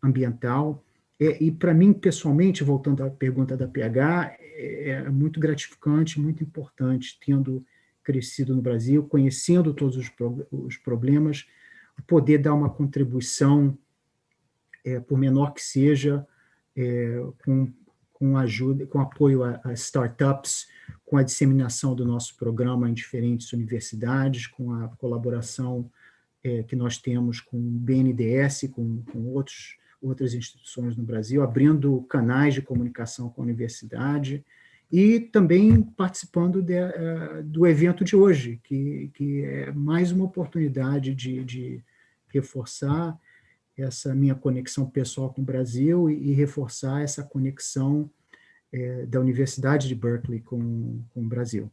ambiental. E para mim, pessoalmente, voltando à pergunta da PH, é muito gratificante, muito importante, tendo crescido no Brasil, conhecendo todos os problemas, poder dar uma contribuição, por menor que seja, com ajuda, com apoio a startups, com a disseminação do nosso programa em diferentes universidades, com a colaboração que nós temos com o BNDES, com outras instituições no Brasil, abrindo canais de comunicação com a universidade, e também participando do evento de hoje, que é mais uma oportunidade de reforçar essa minha conexão pessoal com o Brasil e reforçar essa conexão da Universidade de Berkeley com o Brasil.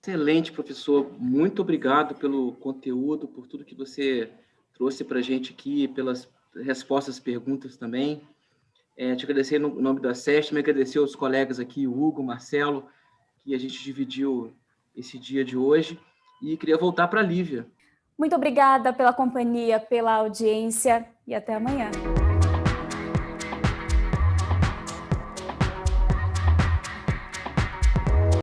Excelente, professor. Muito obrigado pelo conteúdo, por tudo que você trouxe para a gente aqui, pelas respostas às perguntas também. Te agradecer no nome da SEST, me agradecer aos colegas aqui, o Hugo, o Marcelo, que a gente dividiu esse dia de hoje, e queria voltar para a Lívia. Muito obrigada pela companhia, pela audiência, e até amanhã.